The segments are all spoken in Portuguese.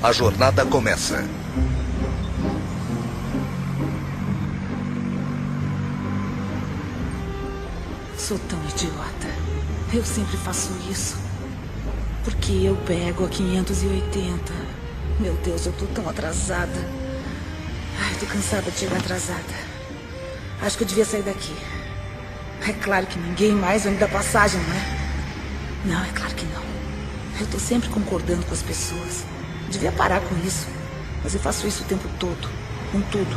A jornada começa. Sou tão idiota. Eu sempre faço isso. Porque eu pego a 580. Meu Deus, eu tô tão atrasada. Ai, tô cansada de chegar atrasada. Acho que eu devia sair daqui. É claro que ninguém mais vai me dar passagem, não é? Não, é claro que não. Eu tô sempre concordando com as pessoas. Devia parar com isso. Mas eu faço isso o tempo todo. Com tudo.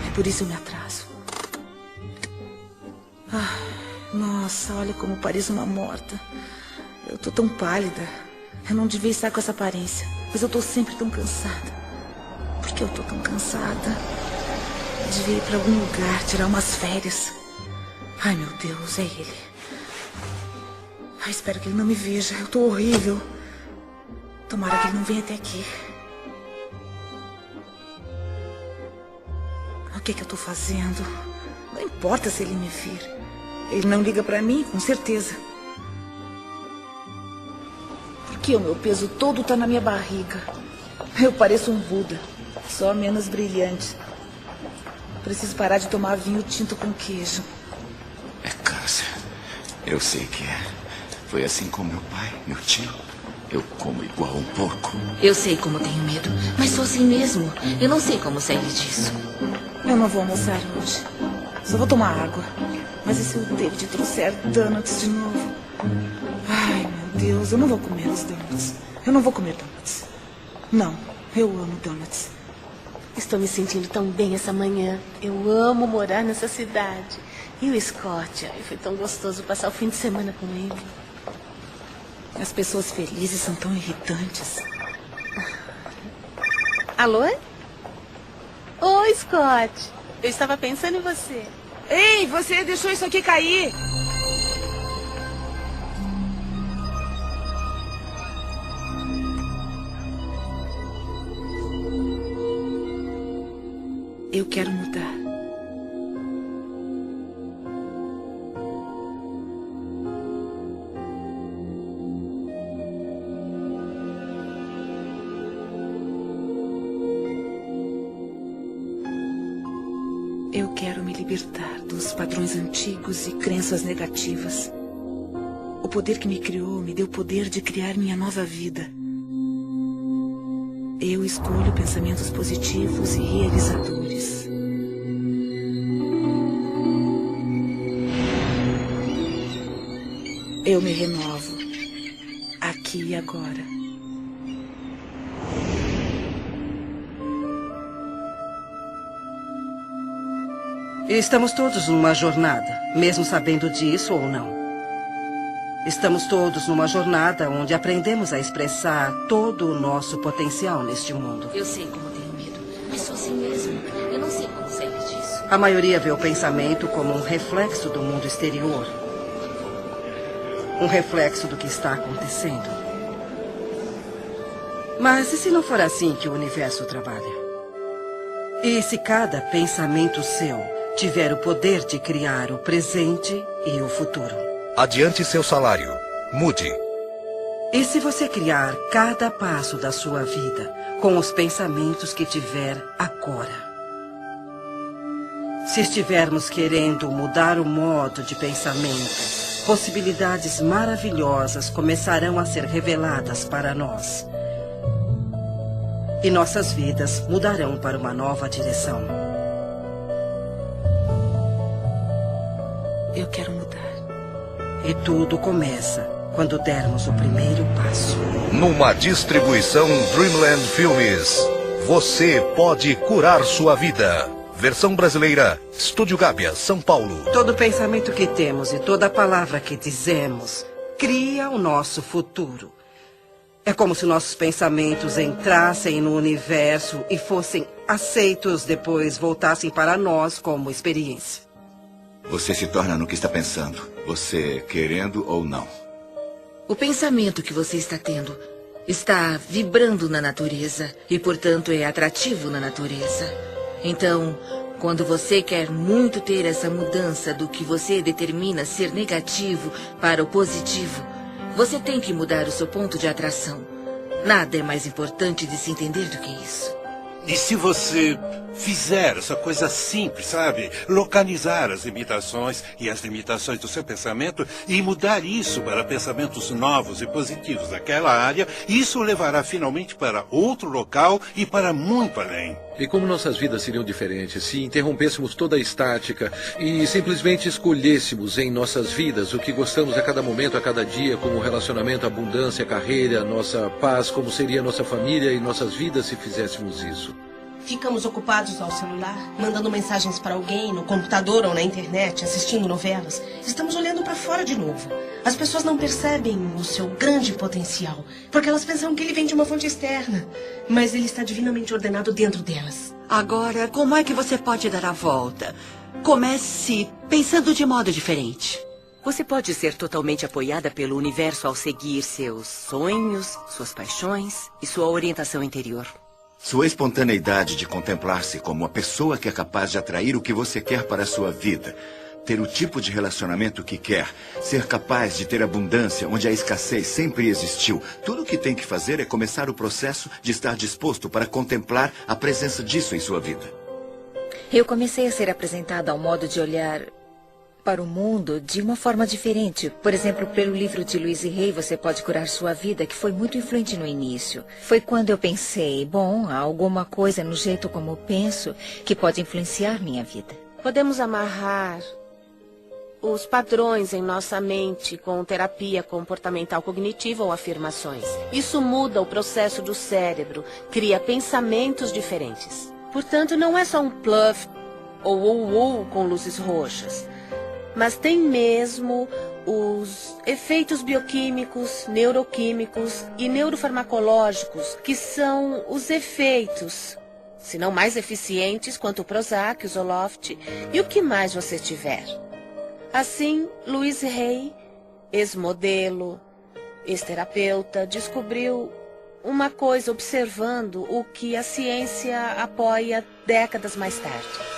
É por isso eu me atraso. Nossa, olha como pareço uma morta. Eu tô tão pálida. Eu não devia estar com essa aparência. Mas eu tô sempre tão cansada. Por que eu tô tão cansada? Eu devia ir pra algum lugar, tirar umas férias. Ai, meu Deus, é ele. Ai, espero que ele não me veja. Eu tô horrível. Tomara que ele não venha até aqui. O que eu tô fazendo? Não importa se ele me vir. Ele não liga pra mim, com certeza. Porque o meu peso todo tá na minha barriga. Eu pareço um Buda, só menos brilhante. Preciso parar de tomar vinho tinto com queijo. É câncer. Eu sei que é. Foi assim com meu pai, meu tio. Eu como igual um porco. Eu sei como tenho medo, mas sou assim mesmo. Eu não sei como sair disso. Eu não vou almoçar hoje. Só vou tomar água. Mas e se o David trouxer donuts de novo? Ai, meu Deus, eu não vou comer os donuts. Eu não vou comer donuts. Não, eu amo donuts. Estou me sentindo tão bem essa manhã. Eu amo morar nessa cidade. E o Scott? Ai, foi tão gostoso passar o fim de semana com ele. As pessoas felizes são tão irritantes. Alô? Oi, Scott. Eu estava pensando em você. Ei, você deixou isso aqui cair. Eu quero mudar. Eu quero me libertar dos padrões antigos e crenças negativas. O poder que me criou me deu o poder de criar minha nova vida. Eu escolho pensamentos positivos e realizadores. Eu me renovo, aqui e agora. Estamos todos numa jornada, mesmo sabendo disso ou não. Estamos todos numa jornada onde aprendemos a expressar todo o nosso potencial neste mundo. Eu sei como tenho medo, mas sou assim mesmo. Eu não sei como sair disso. A maioria vê o pensamento como um reflexo do mundo exterior. Um reflexo do que está acontecendo. Mas e se não for assim que o universo trabalha? E se cada pensamento seu tiver o poder de criar o presente e o futuro? Adiante seu salário. Mude. E se você criar cada passo da sua vida com os pensamentos que tiver agora? Se estivermos querendo mudar o modo de pensamento, possibilidades maravilhosas começarão a ser reveladas para nós. E nossas vidas mudarão para uma nova direção. Eu quero mudar. E tudo começa quando dermos o primeiro passo. Numa distribuição Dreamland Filmes. Você pode curar sua vida. Versão brasileira, Estúdio Gábia, São Paulo. Todo pensamento que temos e toda palavra que dizemos cria o nosso futuro. É como se nossos pensamentos entrassem no universo e fossem aceitos, depois voltassem para nós como experiência. Você se torna no que está pensando, você querendo ou não. O pensamento que você está tendo está vibrando na natureza e, portanto, é atrativo na natureza. Então, quando você quer muito ter essa mudança do que você determina ser negativo para o positivo, você tem que mudar o seu ponto de atração. Nada é mais importante de se entender do que isso. E se você fizer essa coisa simples, sabe? Localizar as limitações e as limitações do seu pensamento e mudar isso para pensamentos novos e positivos daquela área, isso o levará finalmente para outro local e para muito além. E como nossas vidas seriam diferentes se interrompêssemos toda a estática e simplesmente escolhêssemos em nossas vidas o que gostamos a cada momento, a cada dia, como relacionamento, abundância, carreira, nossa paz, como seria nossa família e nossas vidas se fizéssemos isso? Ficamos ocupados ao celular, mandando mensagens para alguém, no computador ou na internet, assistindo novelas. Estamos olhando para fora de novo. As pessoas não percebem o seu grande potencial, porque elas pensam que ele vem de uma fonte externa. Mas ele está divinamente ordenado dentro delas. Agora, como é que você pode dar a volta? Comece pensando de modo diferente. Você pode ser totalmente apoiada pelo universo ao seguir seus sonhos, suas paixões e sua orientação interior. Sua espontaneidade de contemplar-se como uma pessoa que é capaz de atrair o que você quer para a sua vida, ter o tipo de relacionamento que quer, ser capaz de ter abundância onde a escassez sempre existiu. Tudo o que tem que fazer é começar o processo de estar disposto para contemplar a presença disso em sua vida. Eu comecei a ser apresentada a um modo de olhar para o mundo de uma forma diferente. Por exemplo, pelo livro de Louise Hay, Você Pode Curar Sua Vida, que foi muito influente no início. Foi quando eu pensei, bom, há alguma coisa no jeito como eu penso que pode influenciar minha vida. Podemos amarrar os padrões em nossa mente com terapia comportamental cognitiva ou afirmações. Isso muda o processo do cérebro, cria pensamentos diferentes. Portanto, não é só um bluff ou com luzes roxas. Mas tem mesmo os efeitos bioquímicos, neuroquímicos e neurofarmacológicos, que são os efeitos, se não mais eficientes, quanto o Prozac, o Zoloft e o que mais você tiver. Assim, Louise Hay, ex-modelo, ex-terapeuta, descobriu uma coisa observando o que a ciência apoia décadas mais tarde.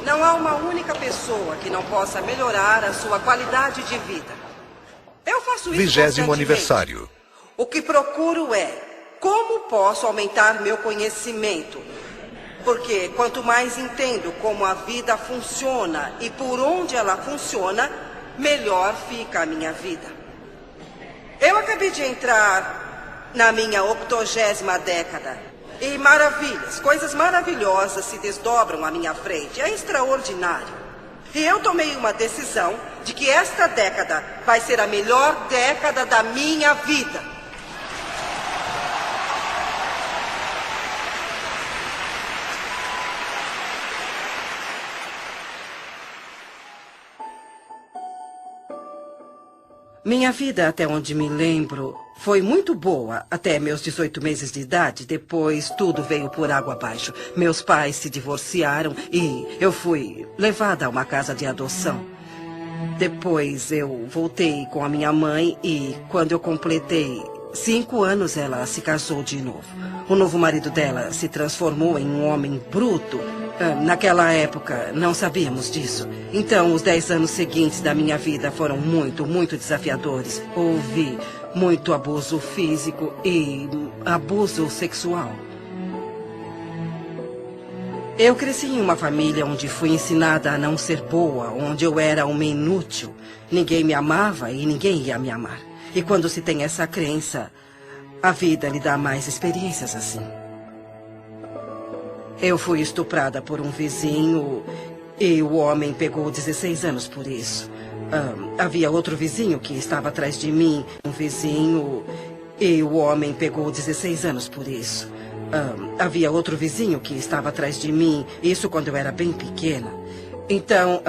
Não há uma única pessoa que não possa melhorar a sua qualidade de vida. Eu faço isso 20º aniversário. O que procuro é como posso aumentar meu conhecimento. Porque quanto mais entendo como a vida funciona e por onde ela funciona, melhor fica a minha vida. Eu acabei de entrar na minha 80ª década. E maravilhas, coisas maravilhosas se desdobram à minha frente. É extraordinário. E eu tomei uma decisão de que esta década vai ser a melhor década da minha vida. Minha vida, até onde me lembro, foi muito boa até meus 18 meses de idade. Depois, tudo veio por água abaixo. Meus pais se divorciaram e eu fui levada a uma casa de adoção. Depois, eu voltei com a minha mãe e, quando eu completei 5 anos, ela se casou de novo. O novo marido dela se transformou em um homem bruto. Naquela época, não sabíamos disso. Então, os 10 anos seguintes da minha vida foram muito, muito desafiadores. Houve muito abuso físico e abuso sexual. Eu cresci em uma família onde fui ensinada a não ser boa, onde eu era uma inútil. Ninguém me amava e ninguém ia me amar. E quando se tem essa crença, a vida lhe dá mais experiências assim. Eu fui estuprada por um vizinho e o homem pegou 16 anos por isso. Havia outro vizinho que estava atrás de mim, um vizinho, e o homem pegou 16 anos por isso. Havia outro vizinho que estava atrás de mim, isso quando eu era bem pequena. Então,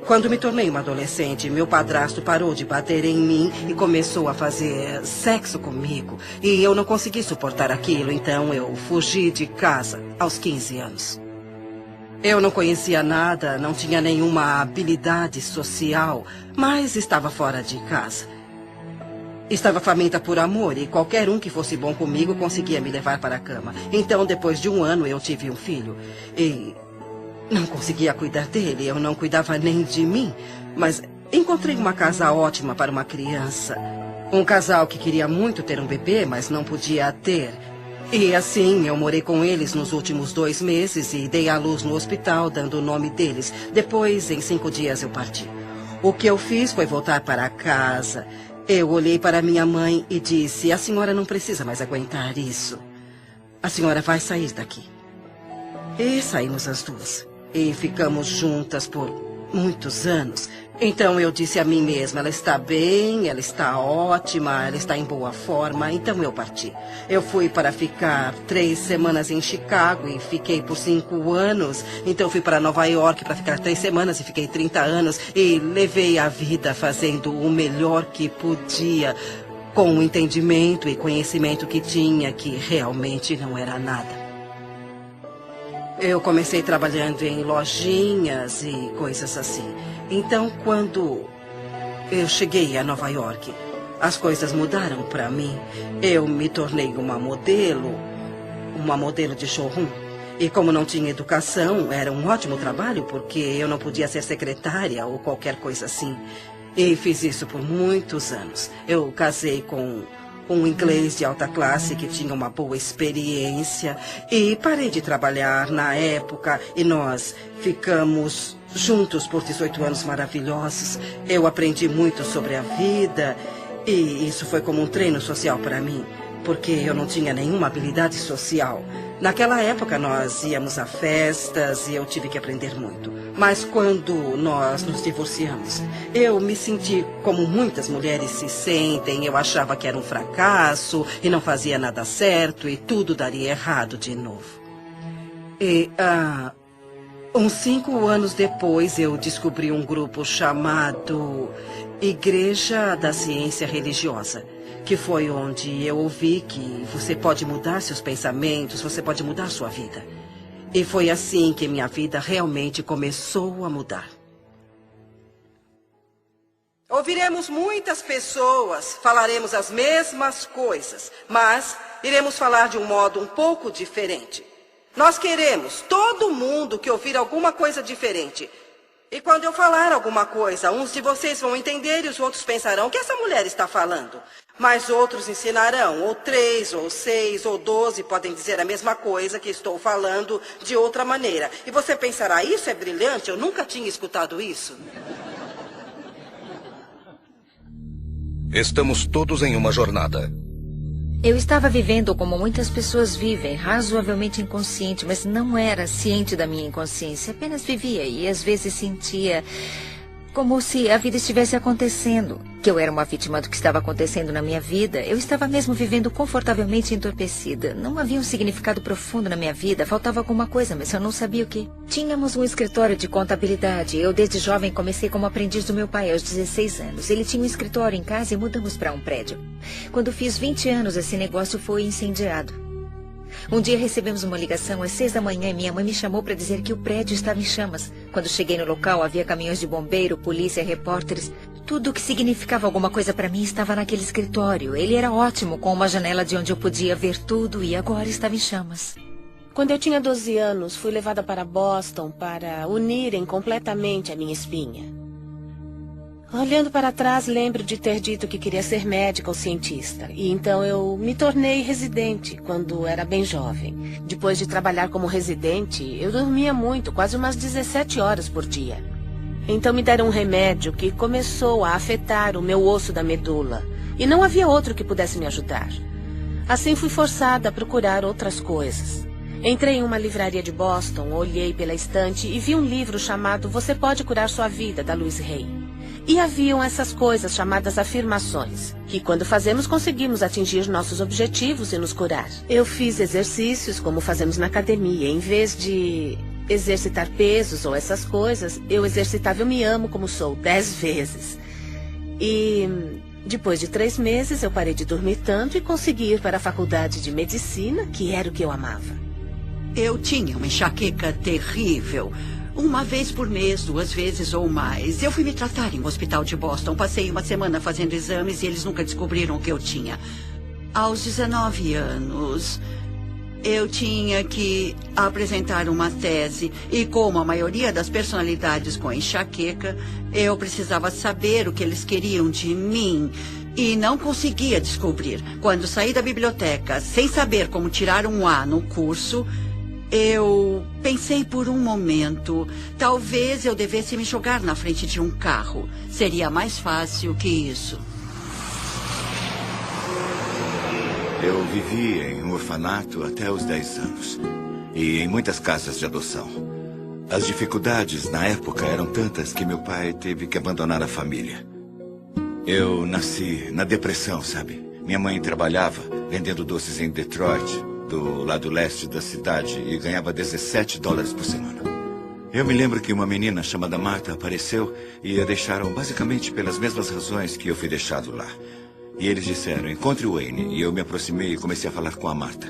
quando me tornei uma adolescente, meu padrasto parou de bater em mim e começou a fazer sexo comigo. E eu não consegui suportar aquilo, então eu fugi de casa aos 15 anos. Eu não conhecia nada, não tinha nenhuma habilidade social, mas estava fora de casa. Estava faminta por amor e qualquer um que fosse bom comigo conseguia me levar para a cama. Então, depois de 1 ano, eu tive um filho e não conseguia cuidar dele, eu não cuidava nem de mim. Mas encontrei uma casa ótima para uma criança Um casal que queria muito ter um bebê, mas não podia ter. E assim, eu morei com eles nos últimos 2 meses e dei à luz no hospital, dando o nome deles. Depois, em 5 dias, eu parti. O que eu fiz foi voltar para casa. Eu olhei para minha mãe e disse: a senhora não precisa mais aguentar isso. A senhora vai sair daqui. E saímos as duas. E ficamos juntas por muitos anos. Então eu disse a mim mesma: ela está bem, ela está ótima, ela está em boa forma. Então eu parti. Eu fui para ficar 3 semanas em Chicago e fiquei por 5 anos. Então fui para Nova York para ficar 3 semanas e fiquei 30 anos. E levei a vida fazendo o melhor que podia, com o entendimento e conhecimento que tinha, que realmente não era nada. Eu comecei trabalhando em lojinhas e coisas assim. Então, quando eu cheguei a Nova York, as coisas mudaram para mim. Eu me tornei uma modelo de showroom. E como não tinha educação, era um ótimo trabalho, porque eu não podia ser secretária ou qualquer coisa assim. E fiz isso por muitos anos. Eu casei com um inglês de alta classe que tinha uma boa experiência. E parei de trabalhar na época e nós ficamos juntos por 18 anos maravilhosos. Eu aprendi muito sobre a vida e isso foi como um treino social para mim, porque eu não tinha nenhuma habilidade social. Naquela época nós íamos a festas e eu tive que aprender muito. Mas quando nós nos divorciamos, eu me senti como muitas mulheres se sentem. Eu achava que era um fracasso e não fazia nada certo e tudo daria errado de novo. E uns 5 anos depois eu descobri um grupo chamado Igreja da Ciência Religiosa, que foi onde eu ouvi que você pode mudar seus pensamentos, você pode mudar sua vida. E foi assim que minha vida realmente começou a mudar. Ouviremos muitas pessoas, falaremos as mesmas coisas, mas iremos falar de um modo um pouco diferente. Nós queremos todo mundo que ouvir alguma coisa diferente. E quando eu falar alguma coisa, uns de vocês vão entender e os outros pensarão: o que essa mulher está falando? Mas outros ensinarão, ou 3, ou 6, ou 12 podem dizer a mesma coisa que estou falando de outra maneira. E você pensará: isso é brilhante, eu nunca tinha escutado isso. Estamos todos em uma jornada. Eu estava vivendo como muitas pessoas vivem, razoavelmente inconsciente, mas não era ciente da minha inconsciência. Apenas vivia e às vezes sentia como se a vida estivesse acontecendo, que eu era uma vítima do que estava acontecendo na minha vida. Eu estava mesmo vivendo confortavelmente entorpecida. Não havia um significado profundo na minha vida, faltava alguma coisa, mas eu não sabia o que. Tínhamos um escritório de contabilidade. Eu, desde jovem, comecei como aprendiz do meu pai aos 16 anos. Ele tinha um escritório em casa e mudamos para um prédio. Quando fiz 20 anos, esse negócio foi incendiado. Um dia recebemos uma ligação às 6 da manhã e minha mãe me chamou para dizer que o prédio estava em chamas. Quando cheguei no local, havia caminhões de bombeiro, polícia, repórteres. Tudo o que significava alguma coisa para mim estava naquele escritório. Ele era ótimo, com uma janela de onde eu podia ver tudo e agora estava em chamas. Quando eu tinha 12 anos, fui levada para Boston para unirem completamente a minha espinha. Olhando para trás, lembro de ter dito que queria ser médica ou cientista. E então eu me tornei residente quando era bem jovem. Depois de trabalhar como residente, eu dormia muito, quase umas 17 horas por dia. Então me deram um remédio que começou a afetar o meu osso da medula. E não havia outro que pudesse me ajudar. Assim fui forçada a procurar outras coisas. Entrei em uma livraria de Boston, olhei pela estante e vi um livro chamado Você Pode Curar Sua Vida, da Louise Hay. E haviam essas coisas chamadas afirmações, que quando fazemos conseguimos atingir nossos objetivos e nos curar. Eu fiz exercícios como fazemos na academia. Em vez de exercitar pesos ou essas coisas, eu exercitava Eu Me Amo Como Sou 10 vezes. E depois de 3 meses eu parei de dormir tanto e consegui ir para a faculdade de medicina, que era o que eu amava. Eu tinha uma enxaqueca terrível. 1 vez por mês, 2 vezes ou mais. Eu fui me tratar em um hospital de Boston. Passei 1 semana fazendo exames e eles nunca descobriram o que eu tinha. Aos 19 anos, eu tinha que apresentar uma tese. E como a maioria das personalidades com enxaqueca, eu precisava saber o que eles queriam de mim. E não conseguia descobrir. Quando saí da biblioteca, sem saber como tirar um A no curso, eu pensei por um momento, talvez eu devesse me jogar na frente de um carro. Seria mais fácil que isso. Eu vivi em um orfanato até os 10 anos. E em muitas casas de adoção. As dificuldades na época eram tantas que meu pai teve que abandonar a família. Eu nasci na depressão, sabe? Minha mãe trabalhava vendendo doces em Detroit, do lado leste da cidade, e ganhava $17 por semana. Eu me lembro que uma menina chamada Marta apareceu e a deixaram basicamente pelas mesmas razões que eu fui deixado lá. E eles disseram, encontre o Wayne. E eu me aproximei e comecei a falar com a Marta.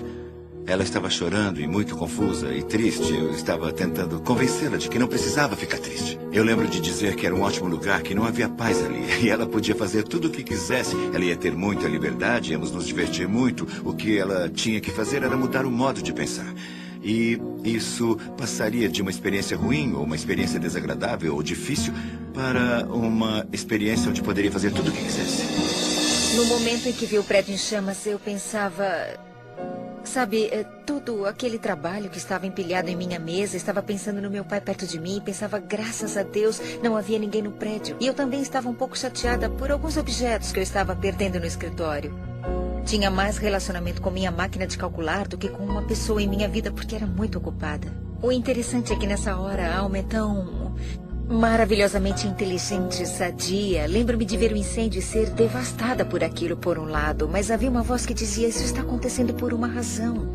Ela estava chorando e muito confusa e triste. Eu estava tentando convencê-la de que não precisava ficar triste. Eu lembro de dizer que era um ótimo lugar, que não havia paz ali. E ela podia fazer tudo o que quisesse. Ela ia ter muita liberdade, íamos nos divertir muito. O que ela tinha que fazer era mudar o modo de pensar. E isso passaria de uma experiência ruim, ou uma experiência desagradável ou difícil, para uma experiência onde poderia fazer tudo o que quisesse. No momento em que vi o prédio em chamas, eu pensava... Sabe, todo aquele trabalho que estava empilhado em minha mesa, estava pensando no meu pai perto de mim, pensava, graças a Deus, não havia ninguém no prédio. E eu também estava um pouco chateada por alguns objetos que eu estava perdendo no escritório. Tinha mais relacionamento com minha máquina de calcular do que com uma pessoa em minha vida, porque era muito ocupada. O interessante é que nessa hora a alma é tão... maravilhosamente inteligente e sadia. Lembro-me de ver o incêndio e ser devastada por aquilo por um lado, mas havia uma voz que dizia, isso está acontecendo por uma razão.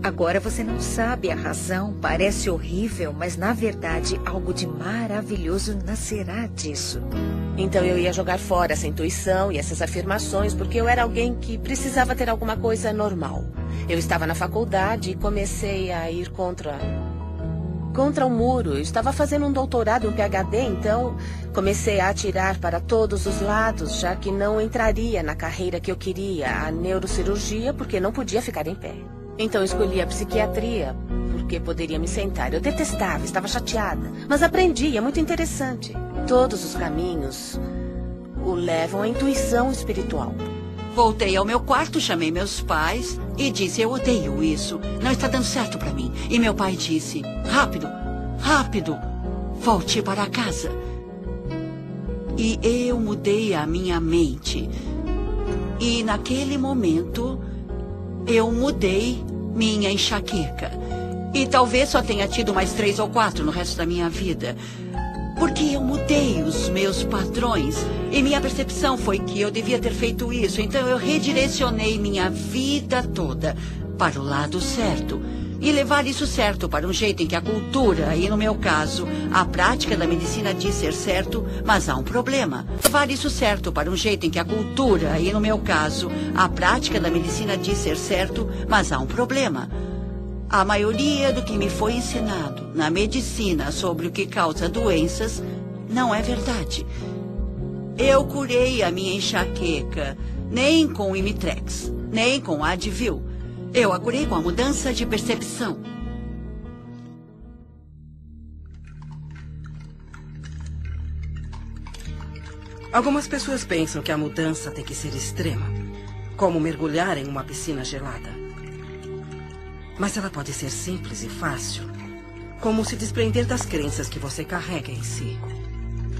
Agora você não sabe a razão, parece horrível, mas na verdade algo de maravilhoso nascerá disso. Então eu ia jogar fora essa intuição e essas afirmações, porque eu era alguém que precisava ter alguma coisa normal. Eu estava na faculdade e comecei a ir contra o muro. Eu estava fazendo um doutorado, um PhD, então comecei a atirar para todos os lados, já que não entraria na carreira que eu queria, a neurocirurgia, porque não podia ficar em pé. Então escolhi a psiquiatria, porque poderia me sentar. Eu detestava, estava chateada, mas aprendi, é muito interessante. Todos os caminhos o levam à intuição espiritual. Voltei ao meu quarto, chamei meus pais e disse, eu odeio isso, não está dando certo para mim. E meu pai disse, rápido, rápido, volte para casa. E eu mudei a minha mente. E naquele momento, eu mudei minha enxaqueca. E talvez só tenha tido mais 3 ou 4 no resto da minha vida. Porque eu mudei os meus padrões e minha percepção foi que eu devia ter feito isso. Então eu redirecionei minha vida toda para o lado certo. E levar isso certo para um jeito em que a cultura, e no meu caso, a prática da medicina diz ser certo, mas há um problema. Levar isso certo para um jeito em que a cultura, e no meu caso, a prática da medicina diz ser certo, mas há um problema. A maioria do que me foi ensinado na medicina sobre o que causa doenças não é verdade. Eu curei a minha enxaqueca nem com Imitrex, nem com Advil. Eu a curei com a mudança de percepção. Algumas pessoas pensam que a mudança tem que ser extrema, como mergulhar em uma piscina gelada. Mas ela pode ser simples e fácil, como se desprender das crenças que você carrega em si.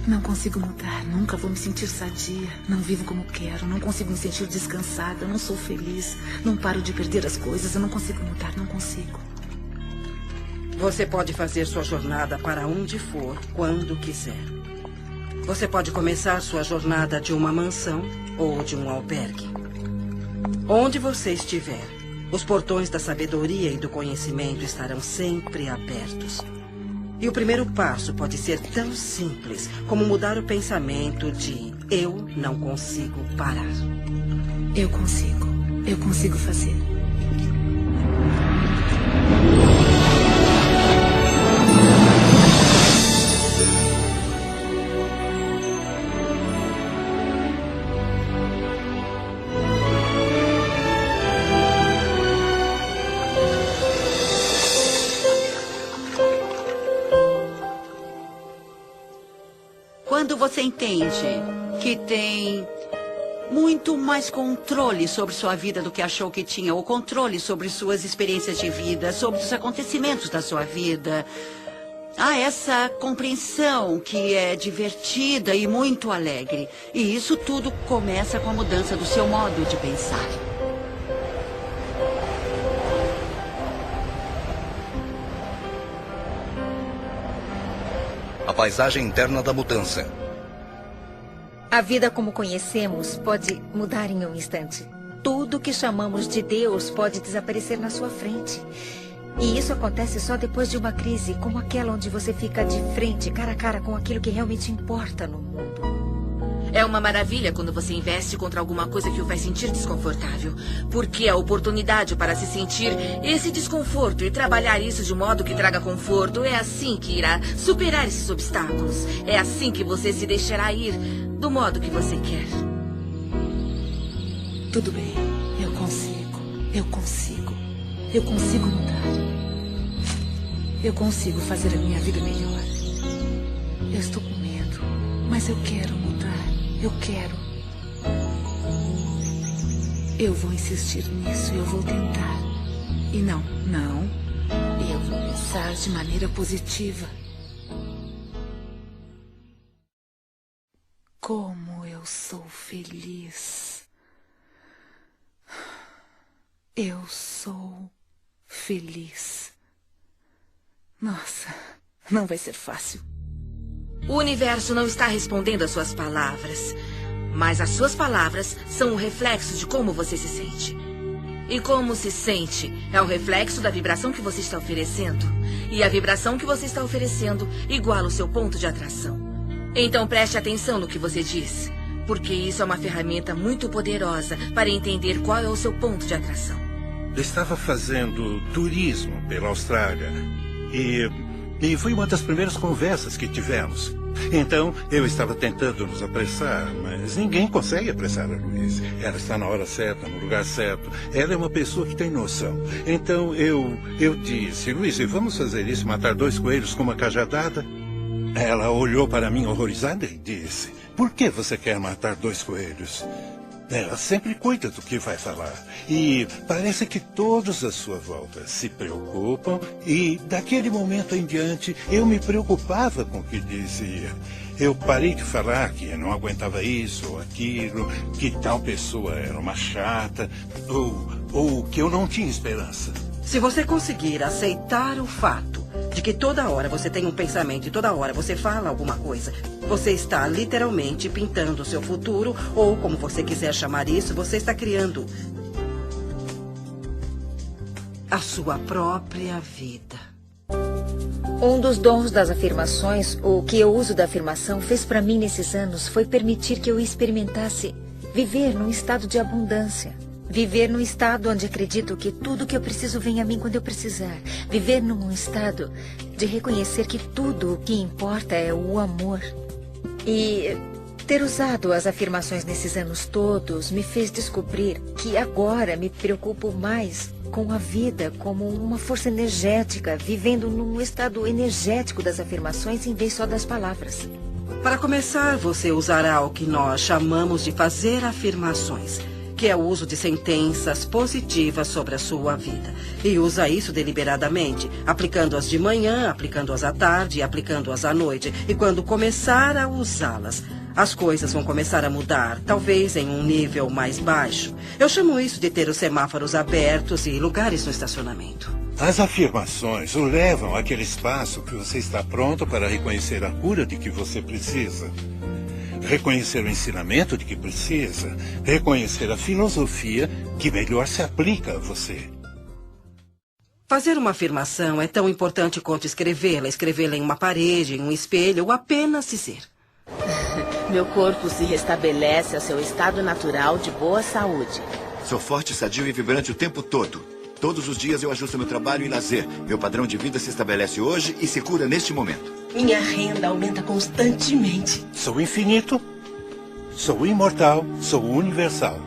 Não consigo mudar, nunca vou me sentir sadia. Não vivo como quero, não consigo me sentir descansada, não sou feliz. Não paro de perder as coisas, eu não consigo mudar, não consigo. Você pode fazer sua jornada para onde for, quando quiser. Você pode começar sua jornada de uma mansão ou de um albergue. Onde você estiver, os portões da sabedoria e do conhecimento estarão sempre abertos. E o primeiro passo pode ser tão simples como mudar o pensamento de eu não consigo parar. Eu consigo fazer. Quando você entende que tem muito mais controle sobre sua vida do que achou que tinha, ou controle sobre suas experiências de vida, sobre os acontecimentos da sua vida. Há essa compreensão que é divertida e muito alegre. E isso tudo começa com a mudança do seu modo de pensar. A paisagem interna da mudança. A vida como conhecemos pode mudar em um instante. Tudo que chamamos de Deus pode desaparecer na sua frente. E isso acontece só depois de uma crise como aquela onde você fica de frente, cara a cara com aquilo que realmente importa no mundo. É uma maravilha quando você investe contra alguma coisa que o faz sentir desconfortável. Porque a oportunidade para se sentir esse desconforto e trabalhar isso de modo que traga conforto é assim que irá superar esses obstáculos. É assim que você se deixará ir do modo que você quer. Tudo bem, eu consigo. Eu consigo mudar. Eu consigo fazer a minha vida melhor. Eu estou com medo, mas eu quero mudar. Eu quero. Eu vou insistir nisso, eu vou tentar. E não. Eu vou pensar de maneira positiva. Como eu sou feliz. Eu sou feliz. Nossa, não vai ser fácil. O universo não está respondendo às suas palavras, mas as suas palavras são o reflexo de como você se sente. E como se sente é o reflexo da vibração que você está oferecendo. E a vibração que você está oferecendo iguala o seu ponto de atração. Então preste atenção no que você diz, porque isso é uma ferramenta muito poderosa para entender qual é o seu ponto de atração. Eu estava fazendo turismo pela Austrália e foi uma das primeiras conversas que tivemos. Então, eu estava tentando nos apressar, mas ninguém consegue apressar a Louise. Ela está na hora certa, no lugar certo. Ela é uma pessoa que tem noção. Então, eu disse, Louise, vamos fazer isso, matar 2 coelhos com uma cajadada? Ela olhou para mim horrorizada e disse, por que você quer matar 2 coelhos? Ela sempre cuida do que vai falar. E parece que todos à sua volta se preocupam. E daquele momento em diante, eu me preocupava com o que dizia. Eu parei de falar que não aguentava isso ou aquilo, que tal pessoa era uma chata, ou que eu não tinha esperança. Se você conseguir aceitar o fato de que toda hora você tem um pensamento e toda hora você fala alguma coisa, você está literalmente pintando o seu futuro, ou como você quiser chamar isso, você está criando a sua própria vida. Um dos dons das afirmações, o que eu uso da afirmação, fez para mim nesses anos foi permitir que eu experimentasse viver num estado de abundância. Viver num estado onde acredito que tudo que eu preciso vem a mim quando eu precisar. Viver num estado de reconhecer que tudo o que importa é o amor. E ter usado as afirmações nesses anos todos me fez descobrir que agora me preocupo mais com a vida como uma força energética, vivendo num estado energético das afirmações em vez só das palavras. Para começar, você usará o que nós chamamos de fazer afirmações, que é o uso de sentenças positivas sobre a sua vida. E usa isso deliberadamente, aplicando-as de manhã, aplicando-as à tarde e aplicando-as à noite. E quando começar a usá-las, as coisas vão começar a mudar, talvez em um nível mais baixo. Eu chamo isso de ter os semáforos abertos e lugares no estacionamento. As afirmações o levam àquele espaço que você está pronto para reconhecer a cura de que você precisa. Reconhecer o ensinamento de que precisa, reconhecer a filosofia que melhor se aplica a você. Fazer uma afirmação é tão importante quanto escrevê-la em uma parede, em um espelho, ou apenas dizer. Meu corpo se restabelece ao seu estado natural de boa saúde. Sou forte, sadio e vibrante o tempo todo. Todos os dias eu ajusto meu trabalho e lazer. Meu padrão de vida se estabelece hoje e se cura neste momento. Minha renda aumenta constantemente. Sou infinito, sou imortal, sou universal.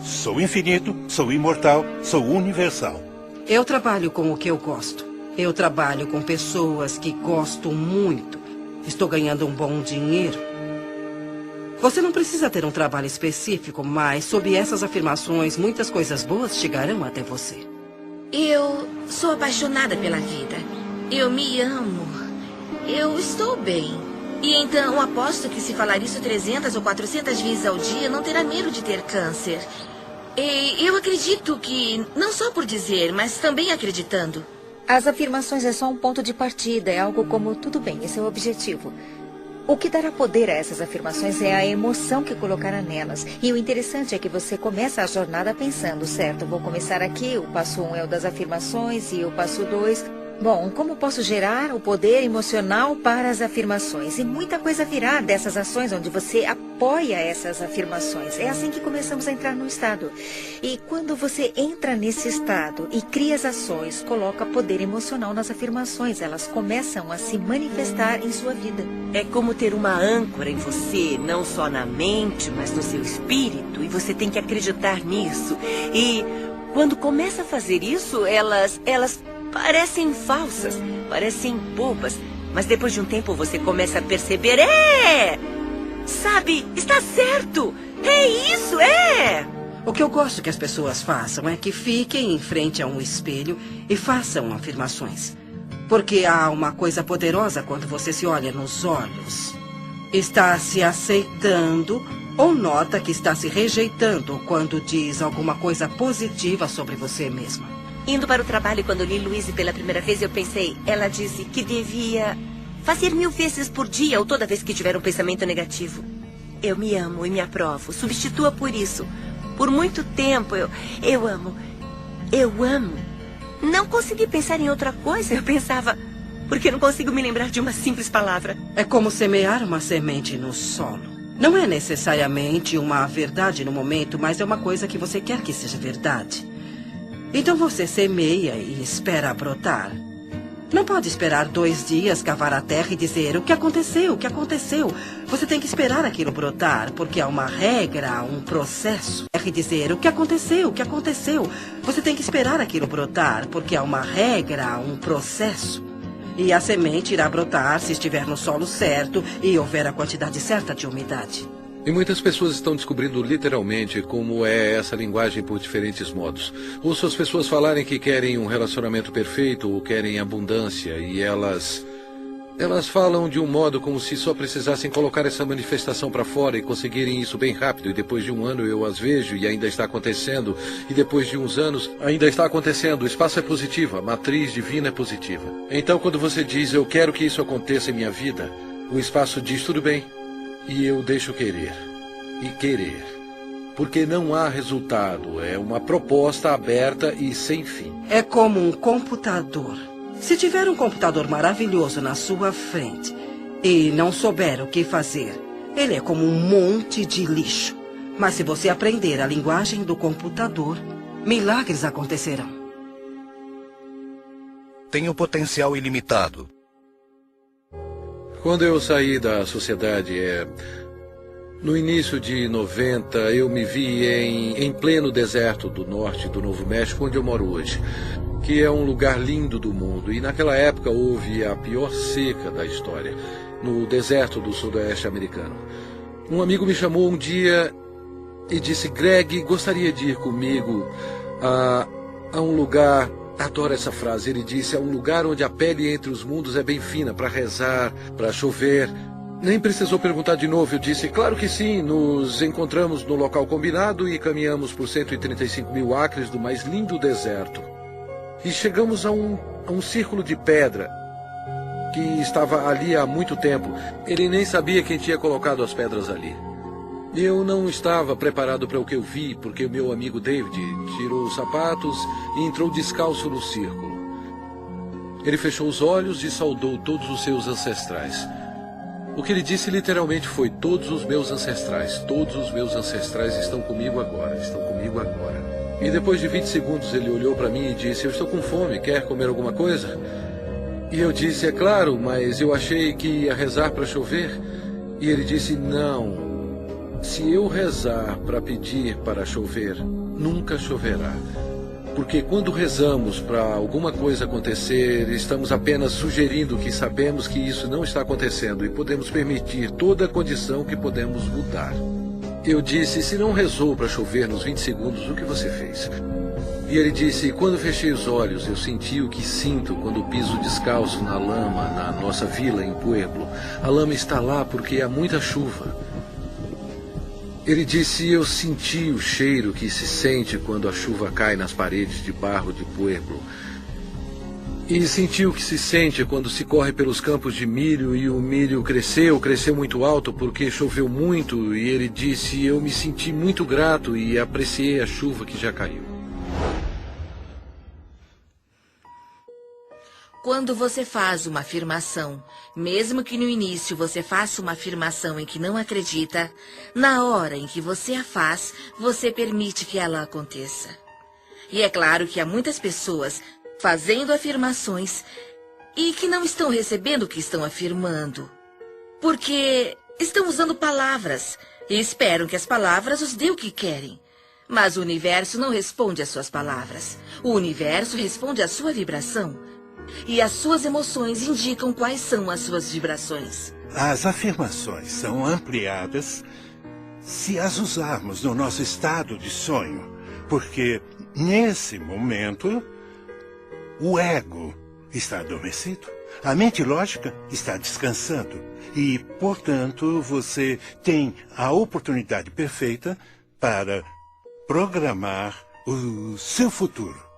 Sou infinito, sou imortal, sou universal. Eu trabalho com o que eu gosto. Eu trabalho com pessoas que gosto muito. Estou ganhando um bom dinheiro. Você não precisa ter um trabalho específico, mas sob essas afirmações, muitas coisas boas chegarão até você. Eu sou apaixonada pela vida. Eu me amo. Eu estou bem. E então aposto que se falar isso 300 ou 400 vezes ao dia, não terá medo de ter câncer. E eu acredito que, não só por dizer, mas também acreditando. As afirmações é só um ponto de partida, é algo como, tudo bem, esse é o objetivo. O que dará poder a essas afirmações é a emoção que colocará nelas. E o interessante é que você começa a jornada pensando, certo, vou começar aqui, o passo 1 é o das afirmações e o passo 2... Bom, como posso gerar o poder emocional para as afirmações? E muita coisa virá dessas ações onde você apoia essas afirmações. É assim que começamos a entrar no estado. E quando você entra nesse estado e cria as ações, coloca poder emocional nas afirmações. Elas começam a se manifestar em sua vida. É como ter uma âncora em você, não só na mente, mas no seu espírito. E você tem que acreditar nisso. E quando começa a fazer isso, elas parecem falsas, parecem bobas, mas depois de um tempo você começa a perceber, sabe, está certo, é isso, O que eu gosto que as pessoas façam é que fiquem em frente a um espelho e façam afirmações. Porque há uma coisa poderosa quando você se olha nos olhos. Está se aceitando ou nota que está se rejeitando quando diz alguma coisa positiva sobre você mesma. Indo para o trabalho, quando li Louise pela primeira vez, eu pensei, ela disse que devia fazer 1000 vezes por dia ou toda vez que tiver um pensamento negativo. Eu me amo e me aprovo. Substitua por isso. Por muito tempo, eu amo. Não consegui pensar em outra coisa. Eu pensava, porque não consigo me lembrar de uma simples palavra. É como semear uma semente no solo. Não é necessariamente uma verdade no momento, mas é uma coisa que você quer que seja verdade. Então você semeia e espera brotar. Não pode esperar 2 dias, cavar a terra e dizer o que aconteceu, o que aconteceu. Você tem que esperar aquilo brotar, porque há uma regra, há um processo. E dizer o que aconteceu, o que aconteceu. Você tem que esperar aquilo brotar, porque há uma regra, há um processo. E a semente irá brotar se estiver no solo certo e houver a quantidade certa de umidade. E muitas pessoas estão descobrindo literalmente como é essa linguagem por diferentes modos. Ouço as pessoas falarem que querem um relacionamento perfeito ou querem abundância e elas falam de um modo como se só precisassem colocar essa manifestação para fora e conseguirem isso bem rápido. E depois de um ano eu as vejo e ainda está acontecendo. E depois de uns anos ainda está acontecendo. O espaço é positivo, a matriz divina é positiva. Então quando você diz eu quero que isso aconteça em minha vida, o espaço diz tudo bem. E eu deixo querer. E querer. Porque não há resultado. É uma proposta aberta e sem fim. É como um computador. Se tiver um computador maravilhoso na sua frente e não souber o que fazer, ele é como um monte de lixo. Mas se você aprender a linguagem do computador, milagres acontecerão. Tem um potencial ilimitado. Quando eu saí da sociedade, no início de 90, eu me vi em pleno deserto do norte do Novo México, onde eu moro hoje, que é um lugar lindo do mundo. E naquela época houve a pior seca da história, no deserto do sudoeste americano. Um amigo me chamou um dia e disse, Greg, gostaria de ir comigo a um lugar... Adoro essa frase. Ele disse, é um lugar onde a pele entre os mundos é bem fina, para rezar, para chover. Nem precisou perguntar de novo. Eu disse, claro que sim. Nos encontramos no local combinado e caminhamos por 135 mil acres do mais lindo deserto. E chegamos a um círculo de pedra que estava ali há muito tempo. Ele nem sabia quem tinha colocado as pedras ali. Eu não estava preparado para o que eu vi, porque o meu amigo David tirou os sapatos e entrou descalço no círculo. Ele fechou os olhos e saudou todos os seus ancestrais. O que ele disse literalmente foi, todos os meus ancestrais estão comigo agora, estão comigo agora. E depois de 20 segundos ele olhou para mim e disse, eu estou com fome, quer comer alguma coisa? E eu disse, é claro, mas eu achei que ia rezar para chover. E ele disse, não. Se eu rezar para pedir para chover, nunca choverá. porque quando rezamos para alguma coisa acontecer, estamos apenas sugerindo que sabemos que isso não está acontecendo e podemos permitir toda a condição que podemos mudar. Eu disse, se não rezou para chover nos 20 segundos, o que você fez? E ele disse, quando fechei os olhos, eu senti o que sinto quando piso descalço na lama, na nossa vila em Pueblo. A lama está lá porque há muita chuva. Ele disse, eu senti o cheiro que se sente quando a chuva cai nas paredes de barro de Pueblo. E senti o que se sente quando se corre pelos campos de milho e o milho cresceu muito alto porque choveu muito. E ele disse, eu me senti muito grato e apreciei a chuva que já caiu. Quando você faz uma afirmação, mesmo que no início você faça uma afirmação em que não acredita, na hora em que você a faz, você permite que ela aconteça. E é claro que há muitas pessoas fazendo afirmações e que não estão recebendo o que estão afirmando, porque estão usando palavras e esperam que as palavras os dêem o que querem. Mas o universo não responde às suas palavras. O universo responde à sua vibração. E as suas emoções indicam quais são as suas vibrações. As afirmações são ampliadas se as usarmos no nosso estado de sonho, porque nesse momento o ego está adormecido, a mente lógica está descansando e, portanto, você tem a oportunidade perfeita para programar o seu futuro.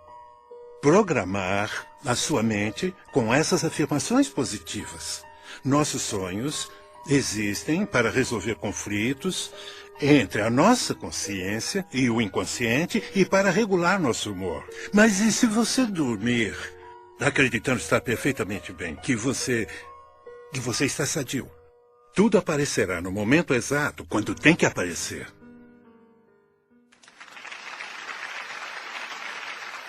Programar a sua mente com essas afirmações positivas. Nossos sonhos existem para resolver conflitos entre a nossa consciência e o inconsciente e para regular nosso humor. Mas e se você dormir acreditando estar perfeitamente bem, que você está sadio? Tudo aparecerá no momento exato, quando tem que aparecer.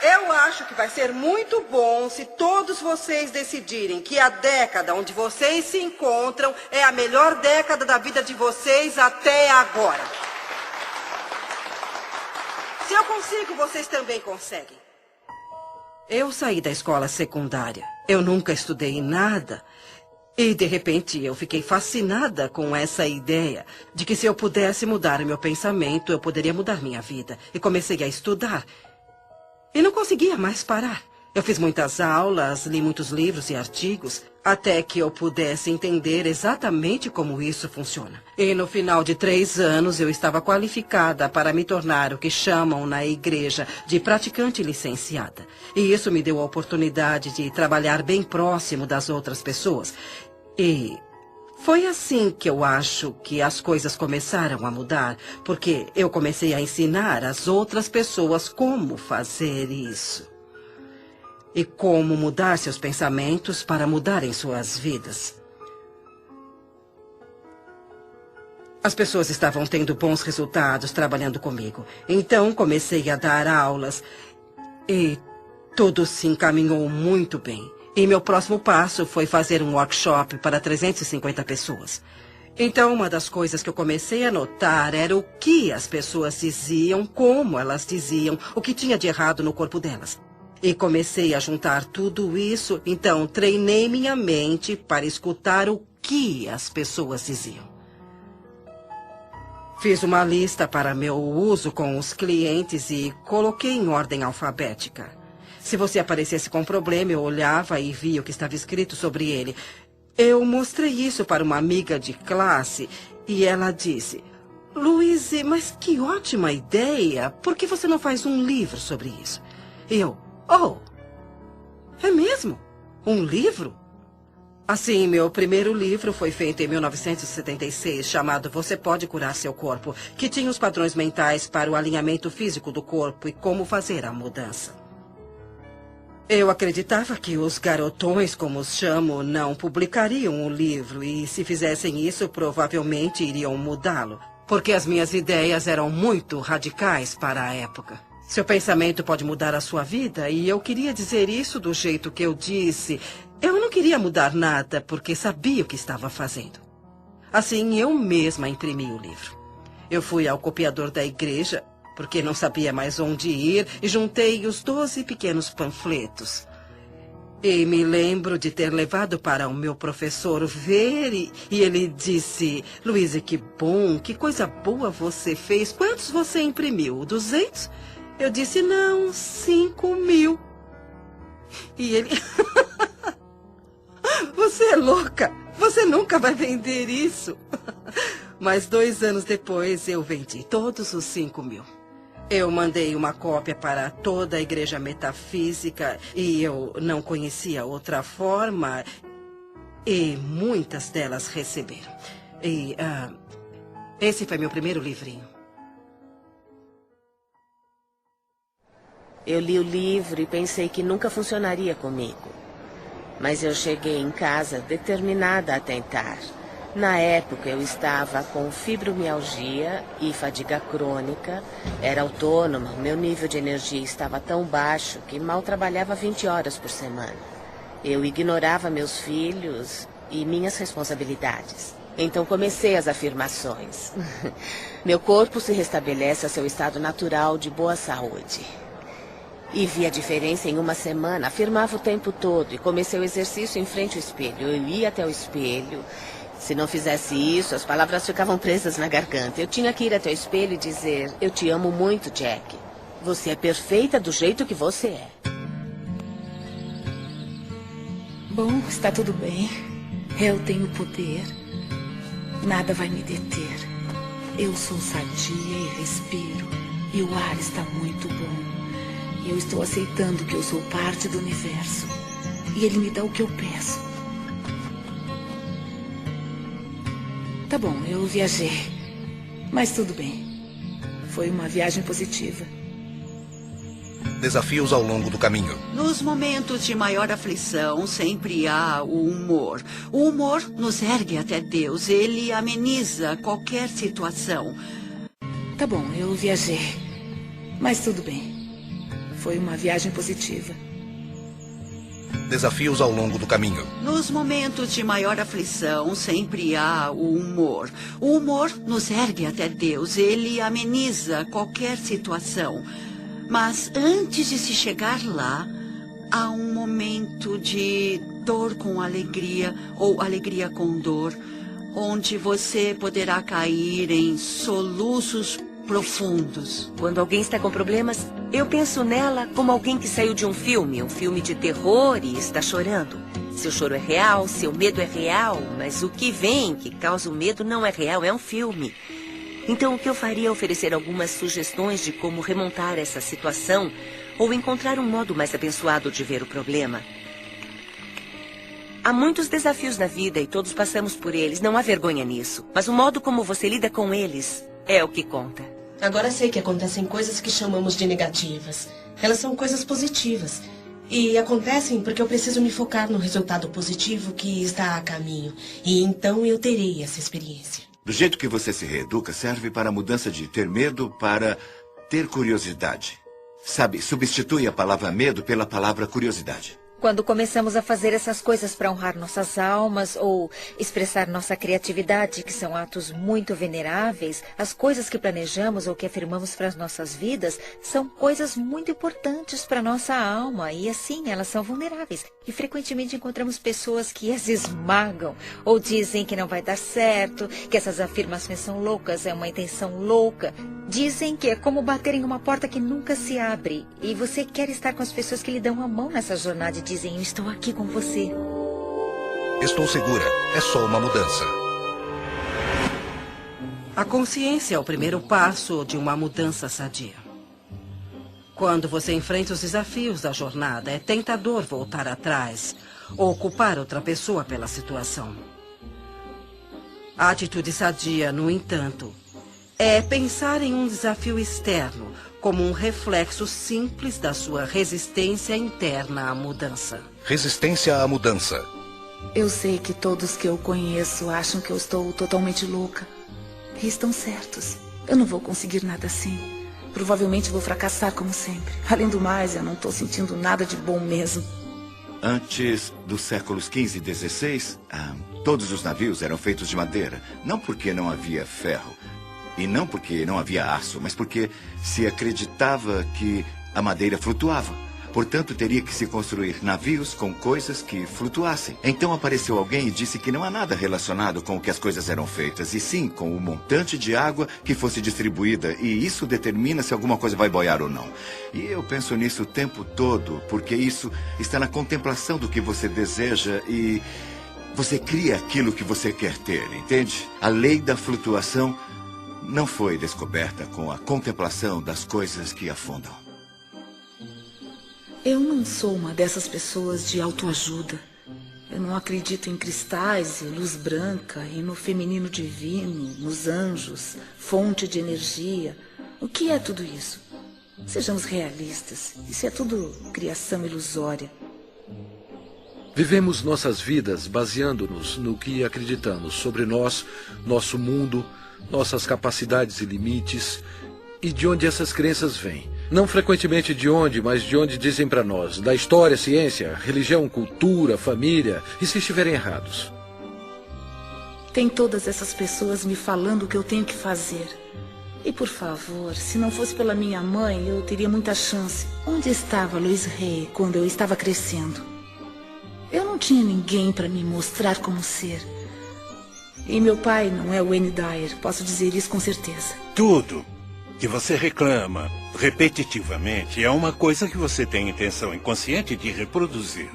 Eu acho que vai ser muito bom se todos vocês decidirem que a década onde vocês se encontram é a melhor década da vida de vocês até agora. Se eu consigo, vocês também conseguem. Eu saí da escola secundária. Eu nunca estudei nada. E, de repente, eu fiquei fascinada com essa ideia de que se eu pudesse mudar meu pensamento, eu poderia mudar minha vida. E comecei a estudar. E não conseguia mais parar. Eu fiz muitas aulas, li muitos livros e artigos, até que eu pudesse entender exatamente como isso funciona. E no final de 3 anos, eu estava qualificada para me tornar o que chamam na igreja de praticante licenciada. E isso me deu a oportunidade de trabalhar bem próximo das outras pessoas. E foi assim que eu acho que as coisas começaram a mudar, porque eu comecei a ensinar as outras pessoas como fazer isso. E como mudar seus pensamentos para mudarem suas vidas. As pessoas estavam tendo bons resultados trabalhando comigo. Então comecei a dar aulas e tudo se encaminhou muito bem. E meu próximo passo foi fazer um workshop para 350 pessoas. Então, uma das coisas que eu comecei a notar era o que as pessoas diziam, como elas diziam, o que tinha de errado no corpo delas. E comecei a juntar tudo isso, então treinei minha mente para escutar o que as pessoas diziam. Fiz uma lista para meu uso com os clientes e coloquei em ordem alfabética. Se você aparecesse com um problema, eu olhava e via o que estava escrito sobre ele. Eu mostrei isso para uma amiga de classe e ela disse, Louise, mas que ótima ideia. Por que você não faz um livro sobre isso? E eu, é mesmo? Um livro? Assim, meu primeiro livro foi feito em 1976, chamado Você Pode Curar Seu Corpo, que tinha os padrões mentais para o alinhamento físico do corpo e como fazer a mudança. Eu acreditava que os garotões, como os chamo, não publicariam o livro e, se fizessem isso, provavelmente iriam mudá-lo, porque as minhas ideias eram muito radicais para a época. Seu pensamento pode mudar a sua vida e eu queria dizer isso do jeito que eu disse. Eu não queria mudar nada porque sabia o que estava fazendo. Assim, eu mesma imprimi o livro. Eu fui ao copiador da igreja, porque não sabia mais onde ir, e juntei os 12 pequenos panfletos. E me lembro de ter levado para o meu professor ver, e ele disse: Luísa, que bom, que coisa boa você fez. Quantos você imprimiu? 200? Eu disse: não, 5.000. E ele: você é louca, você nunca vai vender isso. Mas 2 anos depois eu vendi todos os 5.000. Eu mandei uma cópia para toda a igreja metafísica e eu não conhecia outra forma, e muitas delas receberam. E esse foi meu primeiro livrinho. Eu li o livro e pensei que nunca funcionaria comigo. Mas eu cheguei em casa determinada a tentar. Na época, eu estava com fibromialgia e fadiga crônica, era autônoma, meu nível de energia estava tão baixo que mal trabalhava 20 horas por semana. Eu ignorava meus filhos e minhas responsabilidades. Então comecei as afirmações. Meu corpo se restabelece a seu estado natural de boa saúde. E vi a diferença em uma semana, afirmava o tempo todo e comecei o exercício em frente ao espelho. Eu ia até o espelho. Se não fizesse isso, as palavras ficavam presas na garganta. Eu tinha que ir até o espelho e dizer: eu te amo muito, Jack. Você é perfeita do jeito que você é. Bom, está tudo bem. Eu tenho poder. Nada vai me deter. Eu sou sadia e respiro. E o ar está muito bom. E eu estou aceitando que eu sou parte do universo. E ele me dá o que eu peço. Tá bom, eu viajei. Mas tudo bem. Foi uma viagem positiva. Desafios ao longo do caminho. Nos momentos de maior aflição, sempre há o humor. O humor nos ergue até Deus. Ele ameniza qualquer situação. Tá bom, eu viajei. Mas tudo bem. Foi uma viagem positiva. Desafios ao longo do caminho. Nos momentos de maior aflição, sempre há o humor. O humor nos ergue até Deus. Ele ameniza qualquer situação. Mas antes de se chegar lá, há um momento de dor com alegria ou alegria com dor, onde você poderá cair em soluços profundos. Quando alguém está com problemas, eu penso nela como alguém que saiu de um filme de terror e está chorando. Seu choro é real, seu medo é real, mas o que vem, que causa o medo, não é real, é um filme. Então, o que eu faria é oferecer algumas sugestões de como remontar essa situação ou encontrar um modo mais abençoado de ver o problema. Há muitos desafios na vida e todos passamos por eles, não há vergonha nisso. Mas o modo como você lida com eles é o que conta. Agora sei que acontecem coisas que chamamos de negativas. Elas são coisas positivas. E acontecem porque eu preciso me focar no resultado positivo que está a caminho. E então eu terei essa experiência. Do jeito que você se reeduca, serve para a mudança de ter medo para ter curiosidade. Sabe, substitui a palavra medo pela palavra curiosidade. Quando começamos a fazer essas coisas para honrar nossas almas ou expressar nossa criatividade, que são atos muito veneráveis, as coisas que planejamos ou que afirmamos para as nossas vidas são coisas muito importantes para nossa alma e assim elas são vulneráveis. E frequentemente encontramos pessoas que as esmagam ou dizem que não vai dar certo, que essas afirmações são loucas, é uma intenção louca. Dizem que é como bater em uma porta que nunca se abre e você quer estar com as pessoas que lhe dão a mão nessa jornada e dizem: eu estou aqui com você. Estou segura, é só uma mudança. A consciência é o primeiro passo de uma mudança sadia. Quando você enfrenta os desafios da jornada, é tentador voltar atrás ou culpar outra pessoa pela situação. A atitude sadia, no entanto, é pensar em um desafio externo como um reflexo simples da sua resistência interna à mudança. Resistência à mudança. Eu sei que todos que eu conheço acham que eu estou totalmente louca. E estão certos. Eu não vou conseguir nada assim. Provavelmente vou fracassar como sempre. Além do mais, eu não estou sentindo nada de bom mesmo. Antes dos séculos XV e XVI, todos os navios eram feitos de madeira. Não porque não havia ferro, E não porque não havia aço, mas porque se acreditava que a madeira flutuava. Portanto, teria que se construir navios com coisas que flutuassem. Então apareceu alguém e disse que não há nada relacionado com o que as coisas eram feitas, e sim com o montante de água que fosse distribuída, e isso determina se alguma coisa vai boiar ou não. E eu penso nisso o tempo todo, porque isso está na contemplação do que você deseja e você cria aquilo que você quer ter, entende? A lei da flutuação não foi descoberta com a contemplação das coisas que afundam. Eu não sou uma dessas pessoas de autoajuda. Eu não acredito em cristais e luz branca e no feminino divino, nos anjos, fonte de energia. O que é tudo isso? Sejamos realistas. Isso é tudo criação ilusória. Vivemos nossas vidas baseando-nos no que acreditamos sobre nós, nosso mundo, nossas capacidades e limites, e de onde essas crenças vêm. Não frequentemente de onde, mas de onde dizem para nós, da história, ciência, religião, cultura, família, e se estiverem errados. Tem todas essas pessoas me falando o que eu tenho que fazer. E por favor, se não fosse pela minha mãe, eu teria muita chance. Onde estava Louise Hay quando eu estava crescendo? Eu não tinha ninguém para me mostrar como ser. E meu pai não é o Wayne Dyer, posso dizer isso com certeza. Tudo que você reclama repetitivamente é uma coisa que você tem intenção inconsciente de reproduzir.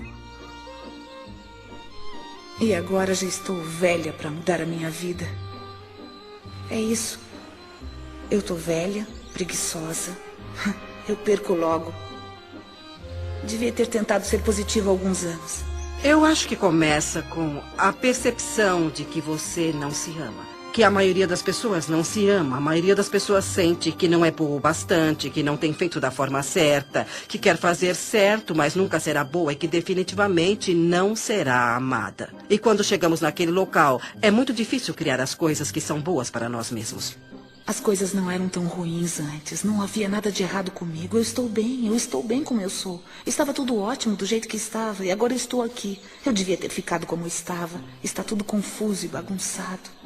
E agora já estou velha para mudar a minha vida. É isso. Eu tô velha, preguiçosa. Eu perco logo. Devia ter tentado ser positiva há alguns anos. Eu acho que começa com a percepção de que você não se ama. Que a maioria das pessoas não se ama. A maioria das pessoas sente que não é boa o bastante, que não tem feito da forma certa, que quer fazer certo, mas nunca será boa e que definitivamente não será amada. E quando chegamos naquele local, é muito difícil criar as coisas que são boas para nós mesmos. As coisas não eram tão ruins antes. Não havia nada de errado comigo. Eu estou bem como eu sou. Estava tudo ótimo do jeito que estava e agora eu estou aqui. Eu devia ter ficado como estava. Está tudo confuso e bagunçado.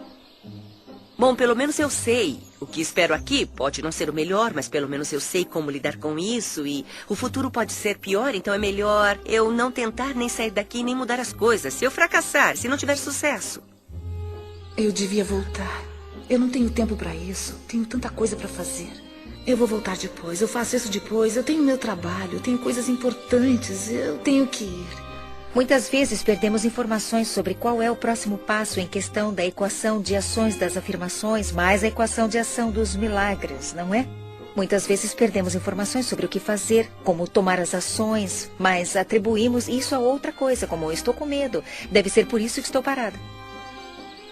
Bom, pelo menos eu sei. O que espero aqui pode não ser o melhor, mas pelo menos eu sei como lidar com isso e o futuro pode ser pior, então é melhor eu não tentar nem sair daqui nem mudar as coisas. Se eu fracassar, se não tiver sucesso. Eu devia voltar. Eu não tenho tempo para isso. Tenho tanta coisa para fazer. Eu vou voltar depois. Eu faço isso depois. Eu tenho meu trabalho. Eu tenho coisas importantes. Eu tenho que ir. Muitas vezes perdemos informações sobre qual é o próximo passo em questão da equação de ações das afirmações mais a equação de ação dos milagres, não é? Muitas vezes perdemos informações sobre o que fazer, como tomar as ações, mas atribuímos isso a outra coisa, como eu estou com medo. Deve ser por isso que estou parada.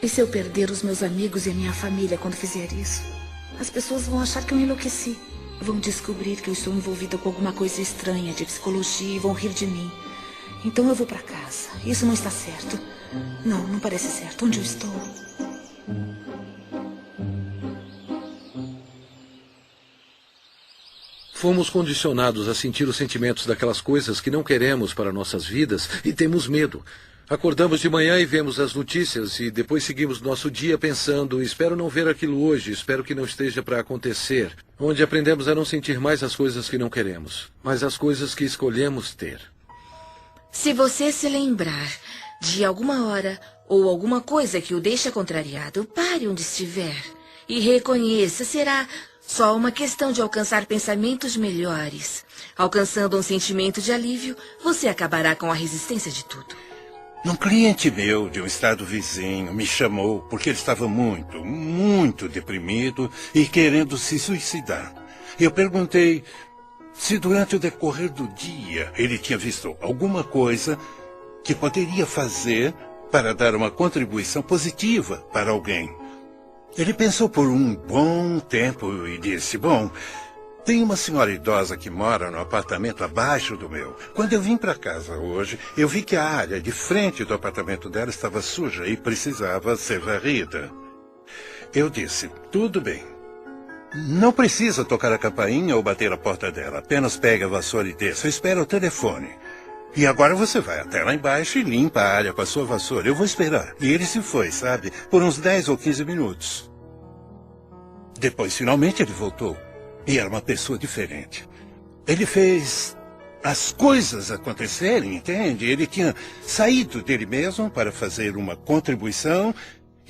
E se eu perder os meus amigos e a minha família quando fizer isso? As pessoas vão achar que eu enlouqueci. Vão descobrir que eu estou envolvida com alguma coisa estranha de psicologia e vão rir de mim. Então eu vou para casa. Isso não está certo. Não parece certo. Onde eu estou? Fomos condicionados a sentir os sentimentos daquelas coisas que não queremos para nossas vidas e temos medo. Acordamos de manhã e vemos as notícias e depois seguimos nosso dia pensando, espero não ver aquilo hoje, espero que não esteja para acontecer. Onde aprendemos a não sentir mais as coisas que não queremos, mas as coisas que escolhemos ter. Se você se lembrar de alguma hora ou alguma coisa que o deixa contrariado, pare onde estiver e reconheça, será só uma questão de alcançar pensamentos melhores. Alcançando um sentimento de alívio, você acabará com a resistência de tudo. Um cliente meu de um estado vizinho me chamou porque ele estava muito deprimido e querendo se suicidar. Eu perguntei se durante o decorrer do dia ele tinha visto alguma coisa que poderia fazer para dar uma contribuição positiva para alguém. Ele pensou por um bom tempo e disse, bom, tem uma senhora idosa que mora no apartamento abaixo do meu. Quando eu vim para casa hoje, eu vi que a área de frente do apartamento dela estava suja e precisava ser varrida. Eu disse, tudo bem. Não precisa tocar a campainha ou bater a porta dela. Apenas pegue a vassoura e desça. Espera o telefone. E agora você vai até lá embaixo e limpa a área com a sua vassoura. Eu vou esperar. E ele se foi, sabe? Por uns 10 ou 15 minutos. Depois, finalmente, ele voltou. E era uma pessoa diferente. Ele fez as coisas acontecerem, entende? Ele tinha saído dele mesmo para fazer uma contribuição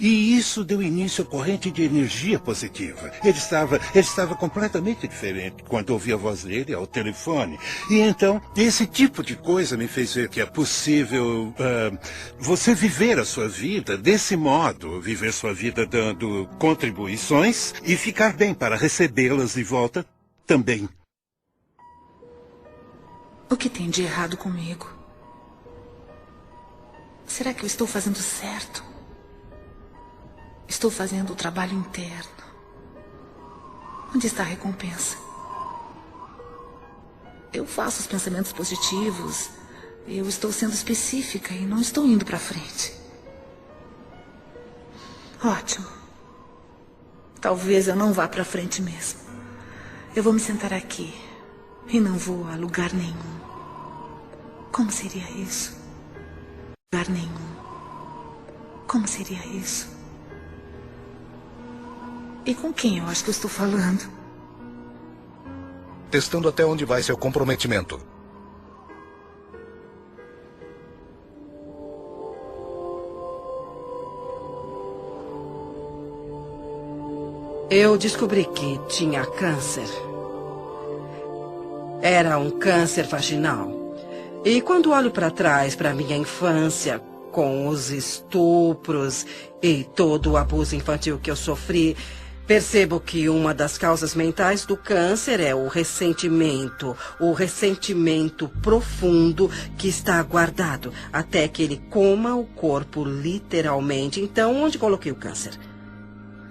e isso deu início à corrente de energia positiva. Ele estava completamente diferente quando ouvi a voz dele ao telefone. E então, esse tipo de coisa me fez ver que é possível você viver a sua vida desse modo, viver sua vida dando contribuições e ficar bem para recebê-las de volta também. O que tem de errado comigo? Será que eu estou fazendo certo? Estou fazendo o trabalho interno. Onde está a recompensa? Eu faço os pensamentos positivos. Eu estou sendo específica e não estou indo para frente. Ótimo. Talvez eu não vá para frente mesmo. Eu vou me sentar aqui e não vou a lugar nenhum. Como seria isso? Lugar nenhum. Como seria isso? E com quem eu acho que eu estou falando? Testando até onde vai seu comprometimento. Eu descobri que tinha câncer. Era um câncer vaginal. E quando olho para trás, para minha infância, com os estupros e todo o abuso infantil que eu sofri, percebo que uma das causas mentais do câncer é o ressentimento profundo que está guardado até que ele coma o corpo literalmente. Então, onde coloquei o câncer?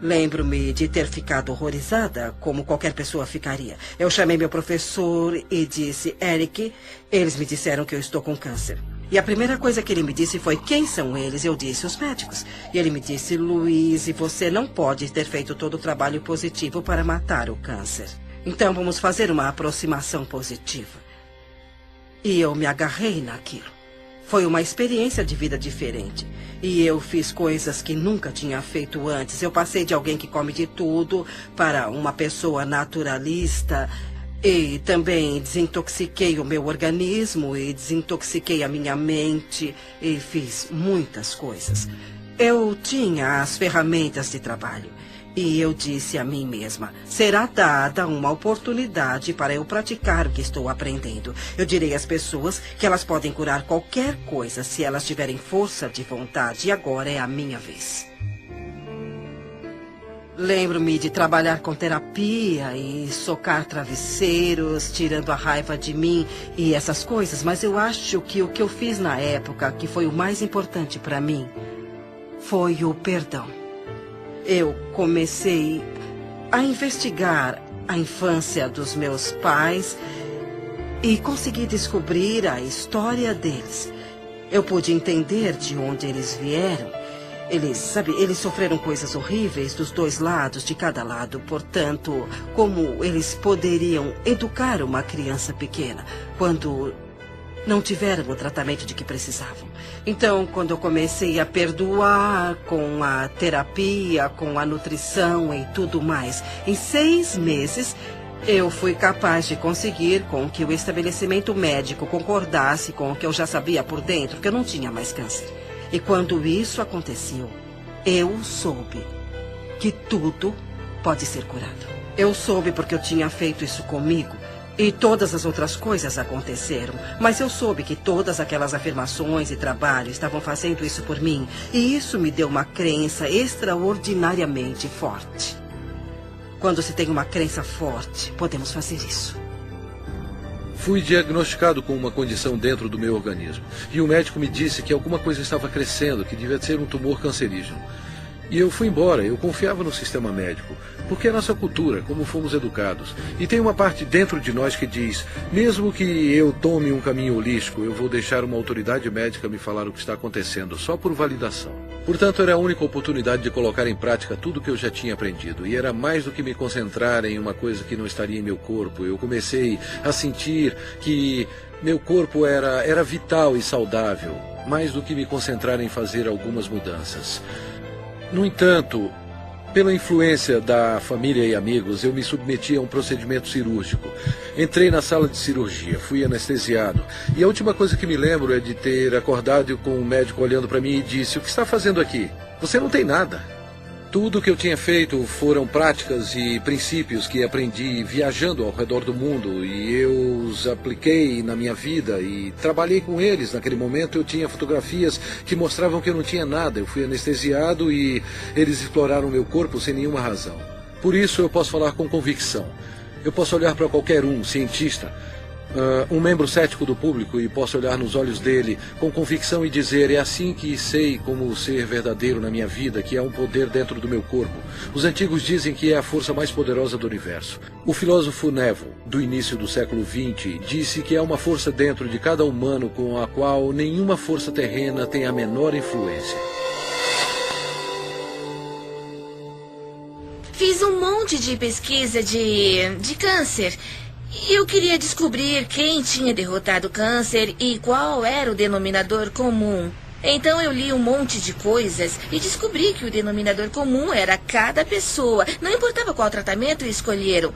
Lembro-me de ter ficado horrorizada, como qualquer pessoa ficaria. Eu chamei meu professor e disse, Eric, eles me disseram que eu estou com câncer. E a primeira coisa que ele me disse foi, quem são eles? Eu disse, os médicos. E ele me disse, Louise, você não pode ter feito todo o trabalho positivo para matar o câncer. Então vamos fazer uma aproximação positiva. E eu me agarrei naquilo. Foi uma experiência de vida diferente. E eu fiz coisas que nunca tinha feito antes. Eu passei de alguém que come de tudo para uma pessoa naturalista. E também desintoxiquei o meu organismo e desintoxiquei a minha mente. E fiz muitas coisas. Eu tinha as ferramentas de trabalho. E eu disse a mim mesma, será dada uma oportunidade para eu praticar o que estou aprendendo. Eu direi às pessoas que elas podem curar qualquer coisa se elas tiverem força de vontade. E agora é a minha vez. Lembro-me de trabalhar com terapia e socar travesseiros, tirando a raiva de mim e essas coisas. Mas eu acho que o que eu fiz na época, que foi o mais importante para mim, foi o perdão. Eu comecei a investigar a infância dos meus pais e consegui descobrir a história deles. Eu pude entender de onde eles vieram. Eles sofreram coisas horríveis dos dois lados, de cada lado. Portanto, como eles poderiam educar uma criança pequena quando não tiveram o tratamento de que precisavam? Então, quando eu comecei a perdoar com a terapia, com a nutrição e tudo mais, em 6 meses, eu fui capaz de conseguir com que o estabelecimento médico concordasse com o que eu já sabia por dentro, que eu não tinha mais câncer. E quando isso aconteceu, eu soube que tudo pode ser curado. Eu soube porque eu tinha feito isso comigo. E todas as outras coisas aconteceram. Mas eu soube que todas aquelas afirmações e trabalho estavam fazendo isso por mim. E isso me deu uma crença extraordinariamente forte. Quando se tem uma crença forte, podemos fazer isso. Fui diagnosticado com uma condição dentro do meu organismo. E o médico me disse que alguma coisa estava crescendo, que devia ser um tumor cancerígeno. E eu fui embora, eu confiava no sistema médico, porque é nossa cultura, como fomos educados. E tem uma parte dentro de nós que diz, mesmo que eu tome um caminho holístico, eu vou deixar uma autoridade médica me falar o que está acontecendo, só por validação. Portanto, era a única oportunidade de colocar em prática tudo o que eu já tinha aprendido. E era mais do que me concentrar em uma coisa que não estaria em meu corpo. Eu comecei a sentir que meu corpo era vital e saudável, mais do que me concentrar em fazer algumas mudanças. No entanto, Pela influência da família e amigos, eu me submeti a um procedimento cirúrgico. Entrei na sala de cirurgia, fui anestesiado. E a última coisa que me lembro é de ter acordado com um médico olhando para mim e disse: "O que está fazendo aqui? Você não tem nada." Tudo o que eu tinha feito foram práticas e princípios que aprendi viajando ao redor do mundo, e eu os apliquei na minha vida e trabalhei com eles. Naquele momento eu tinha fotografias que mostravam que eu não tinha nada. Eu fui anestesiado e eles exploraram meu corpo sem nenhuma razão. Por isso eu posso falar com convicção. Eu posso olhar para qualquer cientista, um membro cético do público, e posso olhar nos olhos dele com convicção e dizer: é assim que sei como ser verdadeiro na minha vida, que há um poder dentro do meu corpo. Os antigos dizem que é a força mais poderosa do universo. O filósofo Neville, do início do século XX, disse que há uma força dentro de cada humano com a qual nenhuma força terrena tem a menor influência. Fiz um monte de pesquisa de câncer. Eu queria descobrir quem tinha derrotado o câncer e qual era o denominador comum. Então eu li um monte de coisas e descobri que o denominador comum era cada pessoa. Não importava qual tratamento escolheram.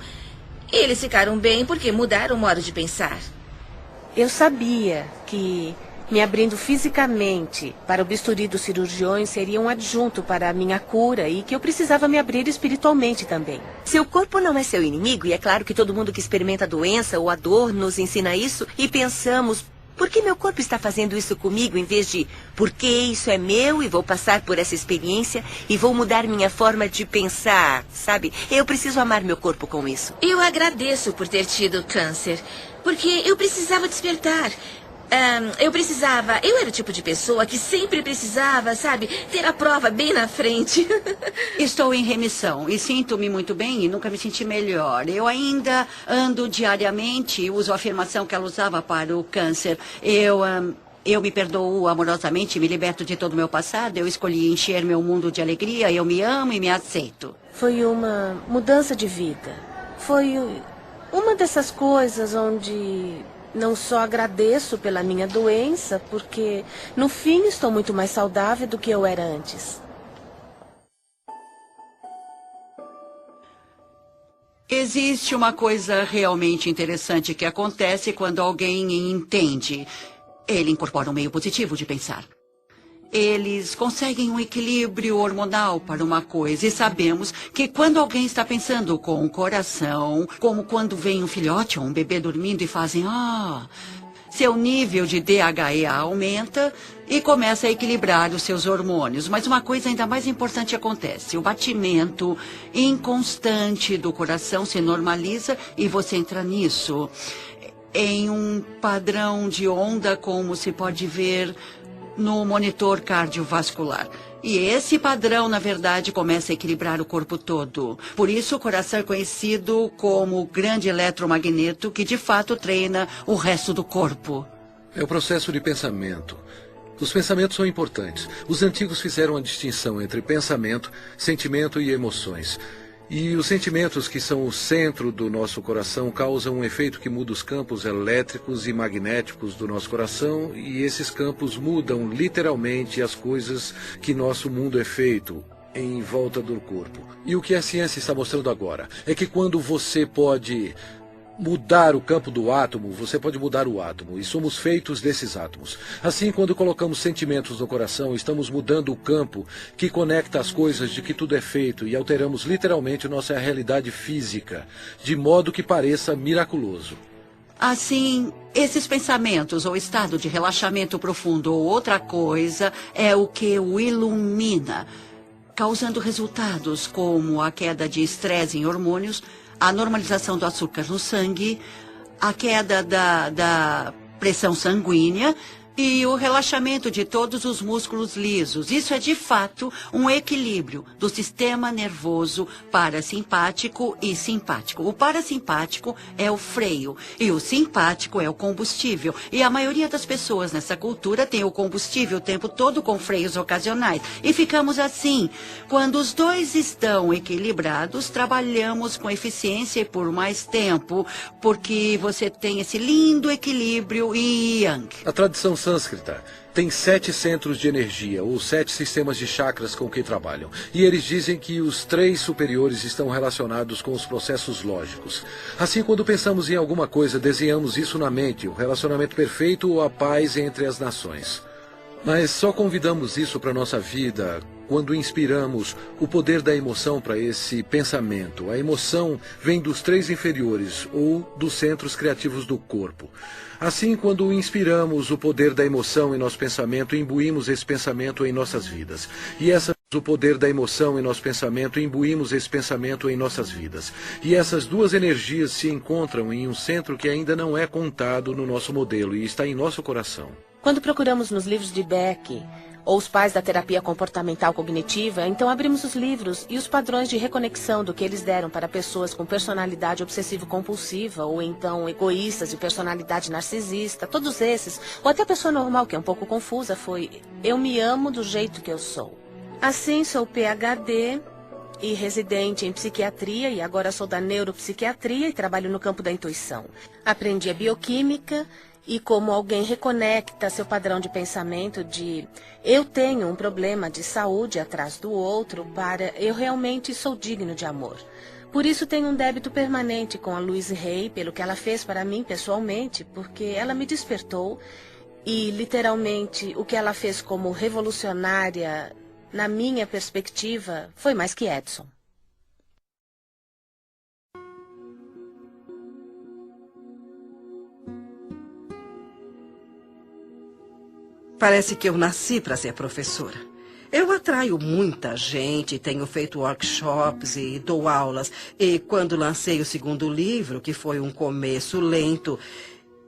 Eles ficaram bem porque mudaram o modo de pensar. Eu sabia que me abrindo fisicamente para o bisturi dos cirurgiões seria um adjunto para a minha cura e que eu precisava me abrir espiritualmente também. Seu corpo não é seu inimigo, e é claro que todo mundo que experimenta a doença ou a dor nos ensina isso, e pensamos: por que meu corpo está fazendo isso comigo, em vez de porque isso é meu e vou passar por essa experiência e vou mudar minha forma de pensar, sabe? Eu preciso amar meu corpo com isso. Eu agradeço por ter tido câncer, porque eu precisava despertar. Eu era o tipo de pessoa que sempre precisava, sabe, ter a prova bem na frente. Estou em remissão e sinto-me muito bem e nunca me senti melhor. Eu ainda ando diariamente, uso a afirmação que ela usava para o câncer. Eu me perdoo amorosamente, me liberto de todo o meu passado. Eu escolhi encher meu mundo de alegria, eu me amo e me aceito. Foi uma mudança de vida. Foi uma dessas coisas onde não só agradeço pela minha doença, porque no fim estou muito mais saudável do que eu era antes. Existe uma coisa realmente interessante que acontece quando alguém entende. Ele incorpora um meio positivo de pensar. Eles conseguem um equilíbrio hormonal para uma coisa. E sabemos que quando alguém está pensando com o coração, como quando vem um filhote ou um bebê dormindo e fazem seu nível de DHEA aumenta e começa a equilibrar os seus hormônios. Mas uma coisa ainda mais importante acontece. O batimento inconstante do coração se normaliza e você entra nisso em um padrão de onda, como se pode ver no monitor cardiovascular. E esse padrão, na verdade, começa a equilibrar o corpo todo. Por isso, o coração é conhecido como o grande eletromagneto que, de fato, treina o resto do corpo. É o processo de pensamento. Os pensamentos são importantes. Os antigos fizeram a distinção entre pensamento, sentimento e emoções. E os sentimentos, que são o centro do nosso coração, causam um efeito que muda os campos elétricos e magnéticos do nosso coração, e esses campos mudam literalmente as coisas que nosso mundo é feito em volta do corpo. E o que a ciência está mostrando agora é que quando você pode mudar o campo do átomo, você pode mudar o átomo, e somos feitos desses átomos. Assim, quando colocamos sentimentos no coração, estamos mudando o campo que conecta as coisas de que tudo é feito, e alteramos literalmente nossa realidade física, de modo que pareça miraculoso. Assim, esses pensamentos ou estado de relaxamento profundo ou outra coisa é o que o ilumina, causando resultados como a queda de estresse em hormônios, a normalização do açúcar no sangue, a queda da pressão sanguínea e o relaxamento de todos os músculos lisos. Isso é, de fato, um equilíbrio do sistema nervoso parasimpático e simpático. O parasimpático é o freio e o simpático é o combustível. E a maioria das pessoas nessa cultura tem o combustível o tempo todo com freios ocasionais. E ficamos assim. Quando os dois estão equilibrados, trabalhamos com eficiência e por mais tempo, porque você tem esse lindo equilíbrio yin. A tradição sânscrita, tem 7 centros de energia, ou 7 sistemas de chakras com que trabalham. E eles dizem que os 3 superiores estão relacionados com os processos lógicos. Assim, quando pensamos em alguma coisa, desenhamos isso na mente, o relacionamento perfeito ou a paz entre as nações. Mas só convidamos isso para a nossa vida quando inspiramos o poder da emoção para esse pensamento. A emoção vem dos 3 inferiores ou dos centros criativos do corpo. Assim, quando inspiramos o poder da emoção em nosso pensamento, imbuímos esse pensamento em nossas vidas. O poder da emoção em nosso pensamento, imbuímos esse pensamento em nossas vidas. E essas 2 energias se encontram em um centro que ainda não é contado no nosso modelo e está em nosso coração. Quando procuramos nos livros de Beck ou os pais da terapia comportamental cognitiva, então abrimos os livros e os padrões de reconexão do que eles deram para pessoas com personalidade obsessivo-compulsiva ou então egoístas de personalidade narcisista, todos esses, ou até a pessoa normal que é um pouco confusa, foi: eu me amo do jeito que eu sou. Assim, sou PhD e residente em psiquiatria e agora sou da neuropsiquiatria e trabalho no campo da intuição. Aprendi a bioquímica e como alguém reconecta seu padrão de pensamento de eu tenho um problema de saúde atrás do outro para eu realmente sou digno de amor. Por isso tenho um débito permanente com a Louise Hay pelo que ela fez para mim pessoalmente, porque ela me despertou e literalmente o que ela fez como revolucionária, na minha perspectiva, foi mais que Edison. Parece que eu nasci para ser professora. Eu atraio muita gente, tenho feito workshops e dou aulas. E quando lancei o 2º livro, que foi um começo lento,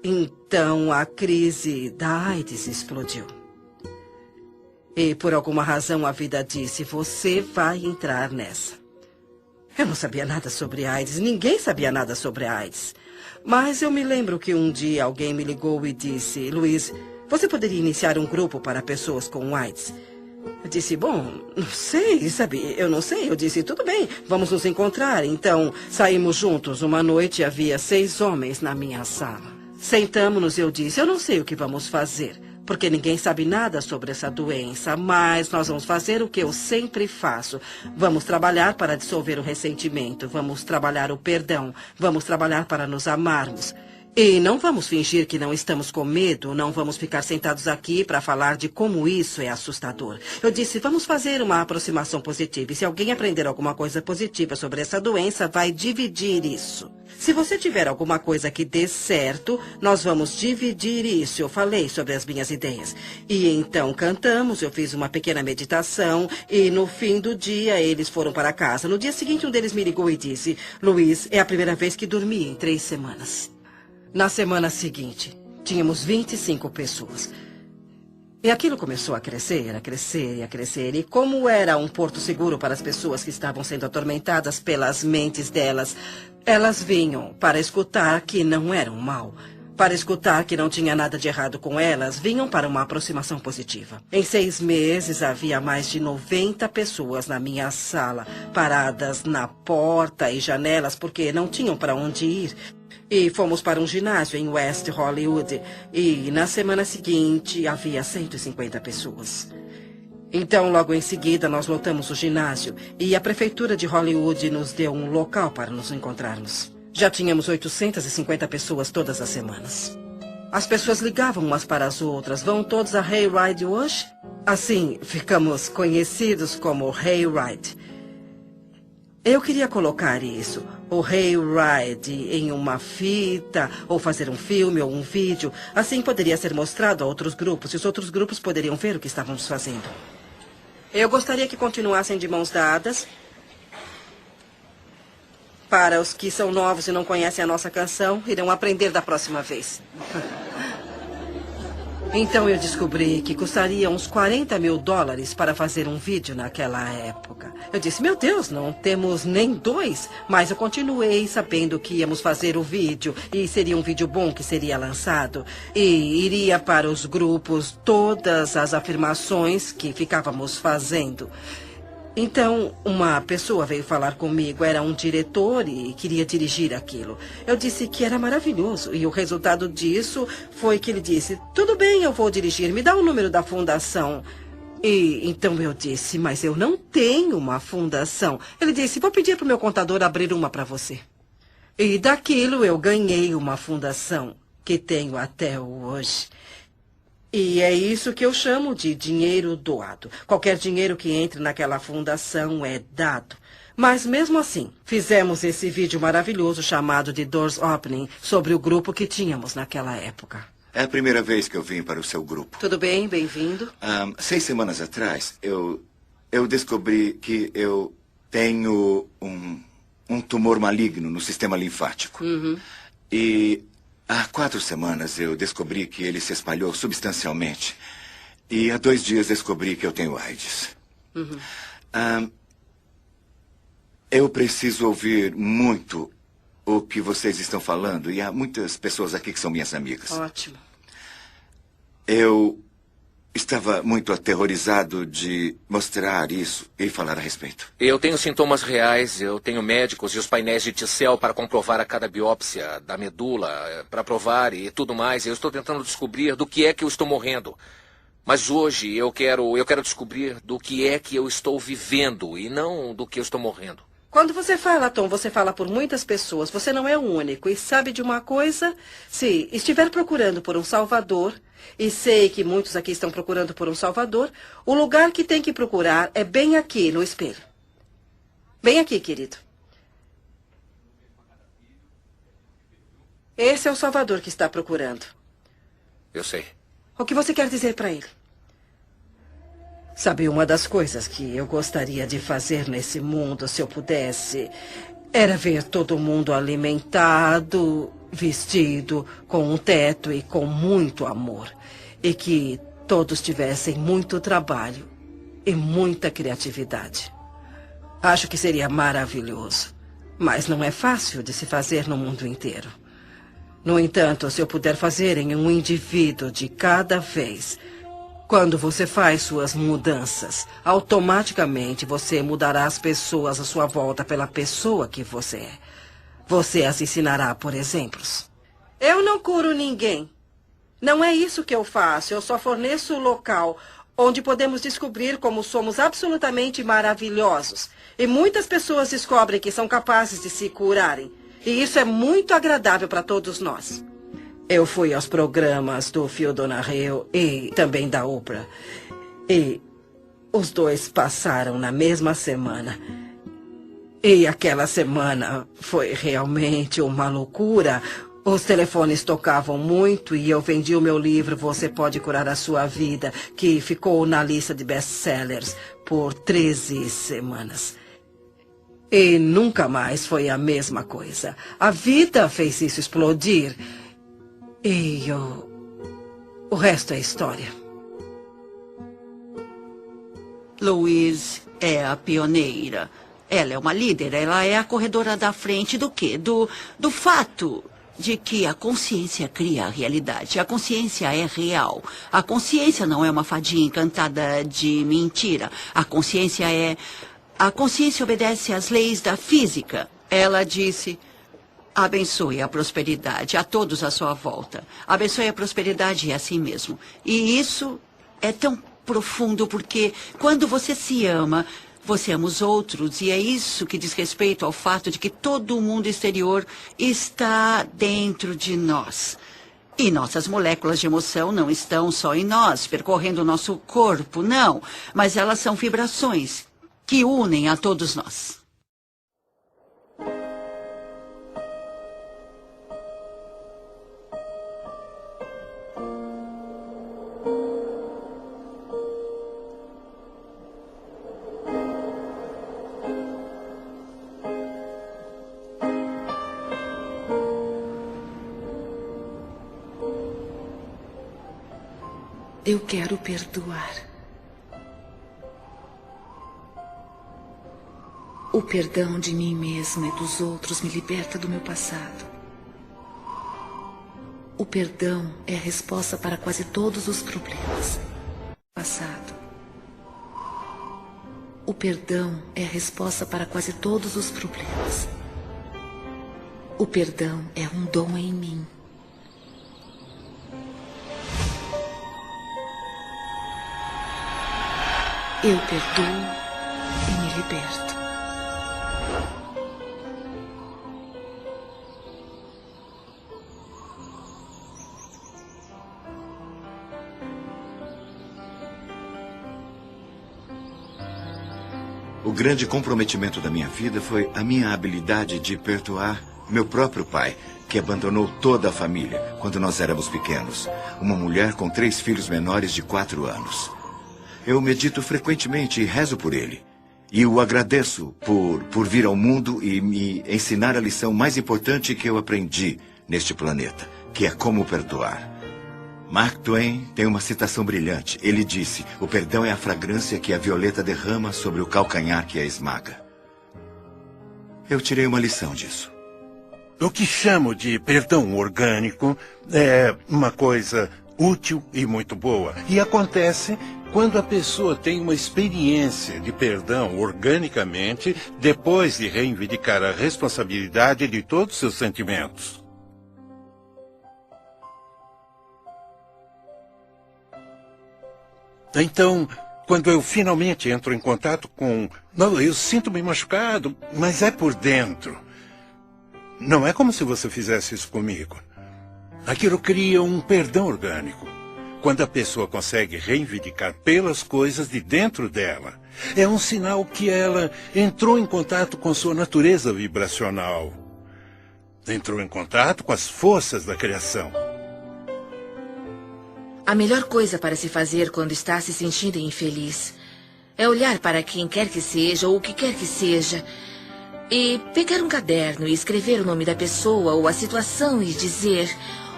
então a crise da AIDS explodiu. E por alguma razão a vida disse: você vai entrar nessa. Eu não sabia nada sobre AIDS, ninguém sabia nada sobre AIDS. Mas eu me lembro que um dia alguém me ligou e disse: Luiz, você poderia iniciar um grupo para pessoas com AIDS? Eu disse: bom, não sei, sabe? Eu não sei. Eu disse: tudo bem, vamos nos encontrar. Então, saímos juntos. Uma noite havia 6 homens na minha sala. Sentamos-nos e eu disse: eu não sei o que vamos fazer, porque ninguém sabe nada sobre essa doença, mas nós vamos fazer o que eu sempre faço. Vamos trabalhar para dissolver o ressentimento, vamos trabalhar o perdão, vamos trabalhar para nos amarmos. E não vamos fingir que não estamos com medo, não vamos ficar sentados aqui para falar de como isso é assustador. Eu disse: vamos fazer uma aproximação positiva. E se alguém aprender alguma coisa positiva sobre essa doença, vai dividir isso. Se você tiver alguma coisa que dê certo, nós vamos dividir isso. Eu falei sobre as minhas ideias. E então cantamos, eu fiz uma pequena meditação e no fim do dia eles foram para casa. No dia seguinte um deles me ligou e disse: Luiz, é a primeira vez que dormi em 3 semanas. Na semana seguinte, tínhamos 25 pessoas. E aquilo começou a crescer, a crescer e a crescer. E como era um porto seguro para as pessoas que estavam sendo atormentadas pelas mentes delas, elas vinham para escutar que não eram mal. Para escutar que não tinha nada de errado com elas, vinham para uma aproximação positiva. Em 6 meses, havia mais de 90 pessoas na minha sala, paradas na porta e janelas, porque não tinham para onde ir. E fomos para um ginásio em West Hollywood. E na semana seguinte, havia 150 pessoas. Então, logo em seguida, nós lotamos o ginásio. E a prefeitura de Hollywood nos deu um local para nos encontrarmos. Já tínhamos 850 pessoas todas as semanas. As pessoas ligavam umas para as outras. Vão todos a Hayride hoje? Assim, ficamos conhecidos como Hayride. Eu queria colocar isso, o Hayride, em uma fita, ou fazer um filme ou um vídeo. Assim poderia ser mostrado a outros grupos, e os outros grupos poderiam ver o que estávamos fazendo. Eu gostaria que continuassem de mãos dadas. Para os que são novos e não conhecem a nossa canção, irão aprender da próxima vez. Então eu descobri que custaria uns $40 mil para fazer um vídeo naquela época. Eu disse: meu Deus, não temos nem 2. Mas eu continuei sabendo que íamos fazer o vídeo. E seria um vídeo bom que seria lançado. E iria para os grupos todas as afirmações que ficávamos fazendo. Então, uma pessoa veio falar comigo, era um diretor e queria dirigir aquilo. Eu disse que era maravilhoso e o resultado disso foi que ele disse, tudo bem, eu vou dirigir, me dá o número da fundação. E então eu disse, mas eu não tenho uma fundação. Ele disse, vou pedir para o meu contador abrir uma para você. E daquilo eu ganhei uma fundação que tenho até hoje. E é isso que eu chamo de dinheiro doado. Qualquer dinheiro que entre naquela fundação é dado. Mas mesmo assim, fizemos esse vídeo maravilhoso chamado de Doors Opening sobre o grupo que tínhamos naquela época. É a primeira vez que eu vim para o seu grupo. Tudo bem, bem-vindo. 6 semanas atrás, eu descobri que eu tenho um tumor maligno no sistema linfático. E há 4 semanas eu descobri que ele se espalhou substancialmente. E há 2 dias descobri que eu tenho AIDS. Eu preciso ouvir muito o que vocês estão falando. E há muitas pessoas aqui que são minhas amigas. Ótimo. Eu estava muito aterrorizado de mostrar isso e falar a respeito. Eu tenho sintomas reais, eu tenho médicos e os painéis de T-cell para comprovar a cada biópsia da medula, para provar e tudo mais. Eu estou tentando descobrir do que é que eu estou morrendo. Mas hoje eu quero descobrir do que é que eu estou vivendo e não do que eu estou morrendo. Quando você fala, Tom, você fala por muitas pessoas. Você não é o único. E sabe de uma coisa? Se estiver procurando por um salvador, e sei que muitos aqui estão procurando por um salvador, o lugar que tem que procurar é bem aqui, no espelho. Bem aqui, querido. Esse é o salvador que está procurando. Eu sei. O que você quer dizer para ele? Sabe, uma das coisas que eu gostaria de fazer nesse mundo, se eu pudesse, era ver todo mundo alimentado, vestido, com um teto e com muito amor. E que todos tivessem muito trabalho e muita criatividade. Acho que seria maravilhoso. Mas não é fácil de se fazer no mundo inteiro. No entanto, se eu puder fazer em um indivíduo de cada vez, quando você faz suas mudanças, automaticamente você mudará as pessoas à sua volta pela pessoa que você é. Você as ensinará por exemplos. Eu não curo ninguém. Não é isso que eu faço. Eu só forneço o local onde podemos descobrir como somos absolutamente maravilhosos. E muitas pessoas descobrem que são capazes de se curarem. E isso é muito agradável para todos nós. Eu fui aos programas do Phil Donahue e também da Oprah. E os dois passaram na mesma semana. E aquela semana foi realmente uma loucura. Os telefones tocavam muito e eu vendi o meu livro Você Pode Curar a Sua Vida, que ficou na lista de best-sellers por 13 semanas. E nunca mais foi a mesma coisa. A vida fez isso explodir. E o resto é história. Louise é a pioneira. Ela é uma líder, ela é a corredora da frente do quê? Do fato de que a consciência cria a realidade. A consciência é real. A consciência não é uma fadinha encantada de mentira. A consciência obedece às leis da física. Ela disse: abençoe a prosperidade a todos à sua volta. Abençoe a prosperidade a si mesmo. E isso é tão profundo porque quando você se ama, você ama os outros, e é isso que diz respeito ao fato de que todo o mundo exterior está dentro de nós. E nossas moléculas de emoção não estão só em nós, percorrendo o nosso corpo, não. Mas elas são vibrações que unem a todos nós. Eu quero perdoar. O perdão de mim mesma e dos outros me liberta do meu passado. O perdão é a resposta para quase todos os problemas. Passado. O perdão é a resposta para quase todos os problemas. O perdão é um dom em mim. Eu perdoo e me liberto. O grande comprometimento da minha vida foi a minha habilidade de perdoar meu próprio pai, que abandonou toda a família quando nós éramos pequenos. Uma mulher com 3 filhos menores de 4 anos. Eu medito frequentemente e rezo por ele. E o agradeço por vir ao mundo e me ensinar a lição mais importante que eu aprendi neste planeta, que é como perdoar. Mark Twain tem uma citação brilhante. Ele disse: o perdão é a fragrância que a violeta derrama sobre o calcanhar que a esmaga. Eu tirei uma lição disso. O que chamo de perdão orgânico é uma coisa útil e muito boa. E acontece quando a pessoa tem uma experiência de perdão organicamente, depois de reivindicar a responsabilidade de todos os seus sentimentos. Então, quando eu finalmente entro em contato com... Não, eu sinto-me machucado, mas é por dentro. Não é como se você fizesse isso comigo. Aquilo cria um perdão orgânico. Quando a pessoa consegue reivindicar pelas coisas de dentro dela, é um sinal que ela entrou em contato com sua natureza vibracional. Entrou em contato com as forças da criação. A melhor coisa para se fazer quando está se sentindo infeliz é olhar para quem quer que seja ou o que quer que seja e pegar um caderno e escrever o nome da pessoa ou a situação e dizer: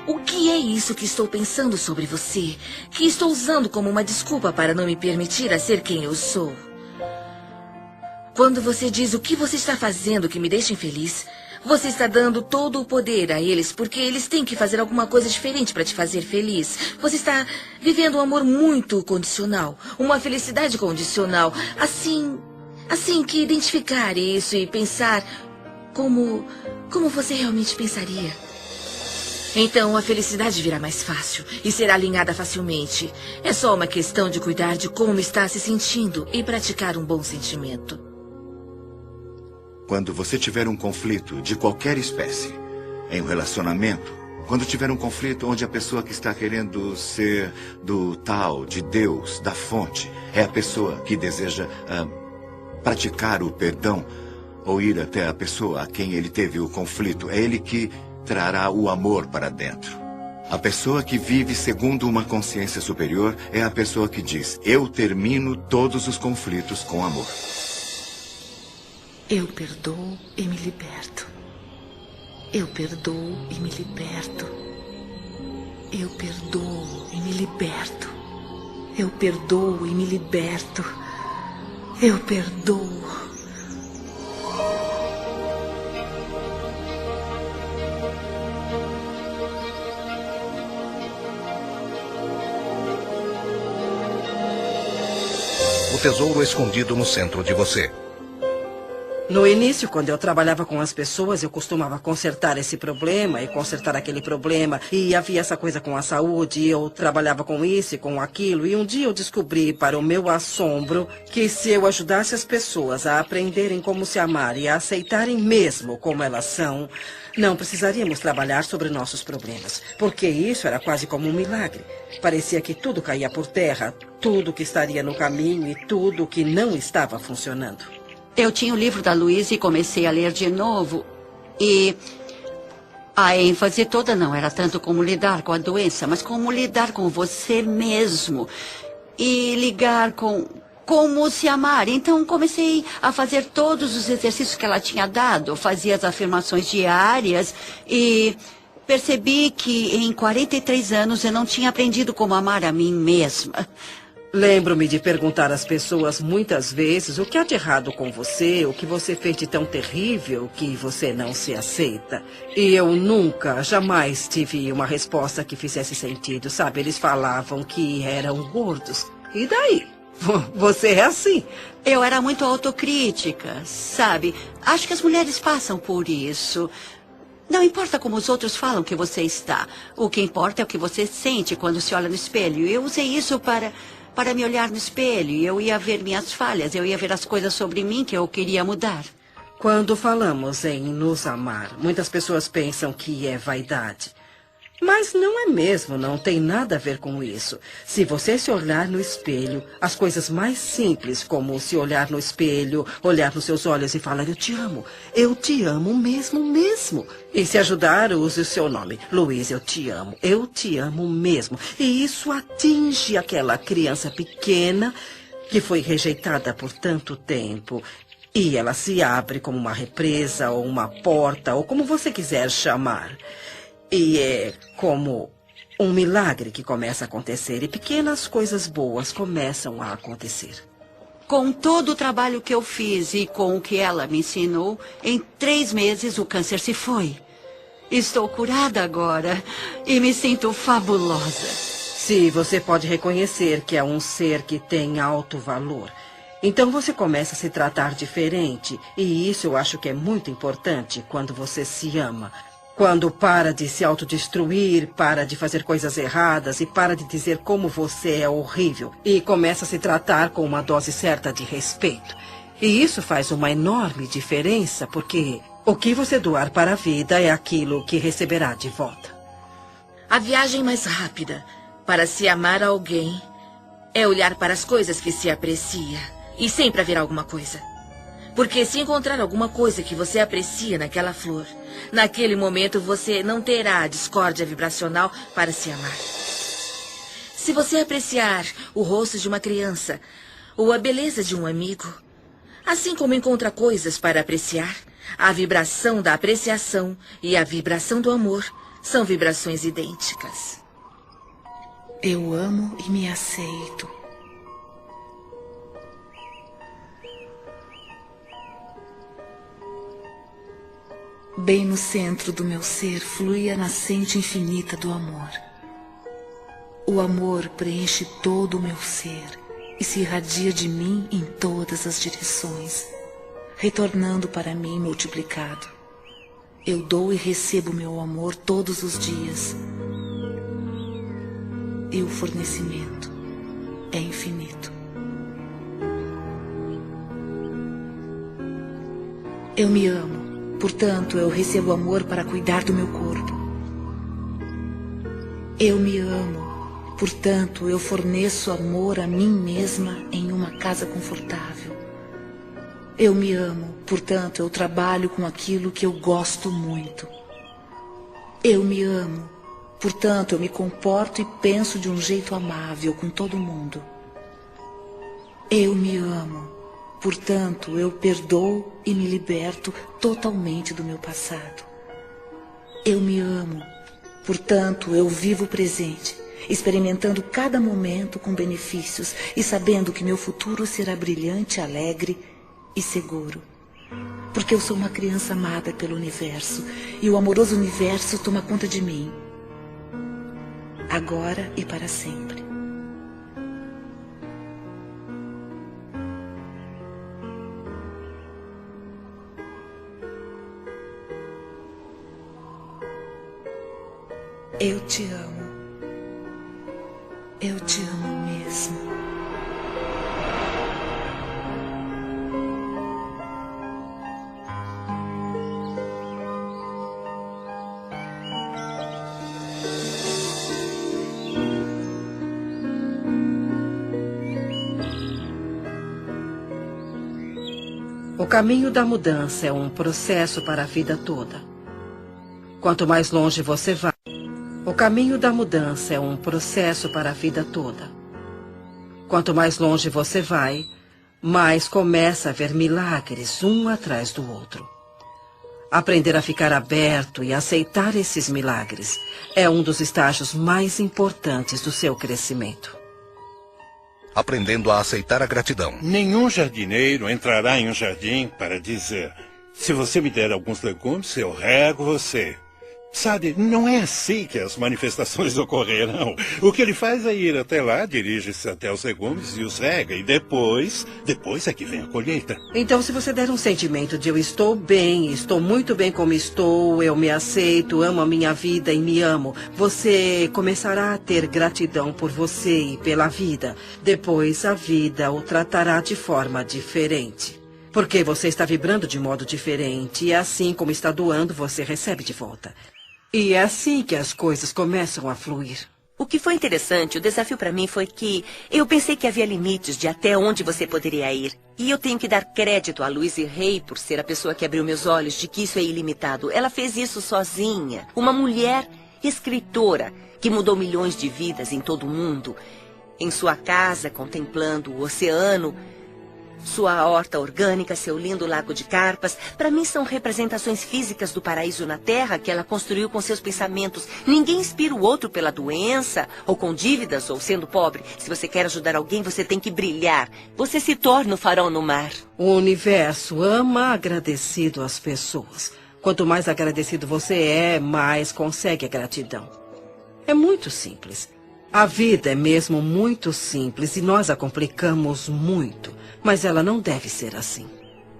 o que é isso que estou pensando sobre você, que estou usando como uma desculpa para não me permitir a ser quem eu sou? Quando você diz o que você está fazendo que me deixa infeliz, você está dando todo o poder a eles, porque eles têm que fazer alguma coisa diferente para te fazer feliz. Você está vivendo um amor muito condicional, uma felicidade condicional. Assim que identificar isso e pensar como você realmente pensaria. Então a felicidade virá mais fácil e será alinhada facilmente. É só uma questão de cuidar de como está se sentindo e praticar um bom sentimento. Quando você tiver um conflito de qualquer espécie, em um relacionamento, quando tiver um conflito onde a pessoa que está querendo ser do tal, de Deus, da fonte, é a pessoa que deseja praticar o perdão ou ir até a pessoa a quem ele teve o conflito, é ele que trará o amor para dentro. A pessoa que vive segundo uma consciência superior é a pessoa que diz: eu termino todos os conflitos com amor. Eu perdoo e me liberto. Eu perdoo e me liberto. Eu perdoo e me liberto. Eu perdoo e me liberto. Eu perdoo. O tesouro escondido no centro de você. No início, quando eu trabalhava com as pessoas, eu costumava consertar esse problema e consertar aquele problema. E havia essa coisa com a saúde, e eu trabalhava com isso e com aquilo. E um dia eu descobri, para o meu assombro, que se eu ajudasse as pessoas a aprenderem como se amar e a aceitarem mesmo como elas são, não precisaríamos trabalhar sobre nossos problemas. Porque isso era quase como um milagre. Parecia que tudo caía por terra, tudo que estaria no caminho e tudo que não estava funcionando. Eu tinha o livro da Louise e comecei a ler de novo. E a ênfase toda não era tanto como lidar com a doença, mas como lidar com você mesmo. E ligar com como se amar. Então comecei a fazer todos os exercícios que ela tinha dado. Fazia as afirmações diárias e percebi que em 43 anos eu não tinha aprendido como amar a mim mesma. Lembro-me de perguntar às pessoas muitas vezes o que há de errado com você, o que você fez de tão terrível que você não se aceita. E eu nunca, jamais tive uma resposta que fizesse sentido, sabe? Eles falavam que eram gordos. E daí? Você é assim. Eu era muito autocrítica, sabe? Acho que as mulheres passam por isso. Não importa como os outros falam que você está. O que importa é o que você sente quando se olha no espelho. Eu usei isso para me olhar no espelho. Eu ia ver minhas falhas, eu ia ver as coisas sobre mim que eu queria mudar. Quando falamos em nos amar, muitas pessoas pensam que é vaidade. Mas não é mesmo, não tem nada a ver com isso. Se você se olhar no espelho, as coisas mais simples, como se olhar no espelho, olhar nos seus olhos e falar, eu te amo mesmo. E se ajudar, use o seu nome. Luiz, eu te amo mesmo. E isso atinge aquela criança pequena que foi rejeitada por tanto tempo. E ela se abre como uma represa, ou uma porta, ou como você quiser chamar. E é como um milagre que começa a acontecer e pequenas coisas boas começam a acontecer. Com todo o trabalho que eu fiz e com o que ela me ensinou, em 3 meses o câncer se foi. Estou curada agora e me sinto fabulosa. Se você pode reconhecer que é um ser que tem alto valor, então você começa a se tratar diferente. E isso eu acho que é muito importante quando você se ama. Quando para de se autodestruir, para de fazer coisas erradas e para de dizer como você é horrível. E começa a se tratar com uma dose certa de respeito. E isso faz uma enorme diferença, porque o que você doar para a vida é aquilo que receberá de volta. A viagem mais rápida para se amar a alguém é olhar para as coisas que se aprecia. E sempre haverá alguma coisa. Porque se encontrar alguma coisa que você aprecia naquela flor, naquele momento você não terá a discórdia vibracional para se amar. Se você apreciar o rosto de uma criança ou a beleza de um amigo, assim como encontra coisas para apreciar, a vibração da apreciação e a vibração do amor são vibrações idênticas. Eu amo e me aceito. Bem no centro do meu ser flui a nascente infinita do amor. O amor preenche todo o meu ser e se irradia de mim em todas as direções, retornando para mim multiplicado. Eu dou e recebo meu amor todos os dias. E o fornecimento é infinito. Eu me amo. Portanto, eu recebo amor para cuidar do meu corpo. Eu me amo. Portanto, eu forneço amor a mim mesma em uma casa confortável. Eu me amo. Portanto, eu trabalho com aquilo que eu gosto muito. Eu me amo. Portanto, eu me comporto e penso de um jeito amável com todo mundo. Eu me amo. Portanto, eu perdoo e me liberto totalmente do meu passado. Eu me amo. Portanto, eu vivo o presente, experimentando cada momento com benefícios e sabendo que meu futuro será brilhante, alegre e seguro. Porque eu sou uma criança amada pelo universo e o amoroso universo toma conta de mim. Agora e para sempre. Eu te amo. Eu te amo mesmo. O caminho da mudança é um processo para a vida toda. Quanto mais longe você vai, o caminho da mudança é um processo para a vida toda. Quanto mais longe você vai, mais começa a ver milagres um atrás do outro. Aprender a ficar aberto e aceitar esses milagres é um dos estágios mais importantes do seu crescimento. Aprendendo a aceitar a gratidão. Nenhum jardineiro entrará em um jardim para dizer: se você me der alguns legumes, eu rego você. Sabe, não é assim que as manifestações ocorrerão. O que ele faz é ir até lá, dirige-se até os legumes e os rega. E depois é que vem a colheita. Então, se você der um sentimento de eu estou bem, estou muito bem como estou, eu me aceito, amo a minha vida e me amo, você começará a ter gratidão por você e pela vida. Depois, a vida o tratará de forma diferente. Porque você está vibrando de modo diferente e assim como está doando, você recebe de volta. E é assim que as coisas começam a fluir. O que foi interessante, o desafio para mim foi que eu pensei que havia limites de até onde você poderia ir. E eu tenho que dar crédito a Louise Hay por ser a pessoa que abriu meus olhos de que isso é ilimitado. Ela fez isso sozinha. Uma mulher escritora que mudou milhões de vidas em todo o mundo. Em sua casa, contemplando o oceano, sua horta orgânica, seu lindo lago de carpas, para mim são representações físicas do paraíso na Terra que ela construiu com seus pensamentos. Ninguém inspira o outro pela doença, ou com dívidas, ou sendo pobre. Se você quer ajudar alguém, você tem que brilhar. Você se torna o farol no mar. O universo ama agradecido às pessoas. Quanto mais agradecido você é, mais consegue a gratidão. É muito simples. A vida é mesmo muito simples e nós a complicamos muito. Mas ela não deve ser assim.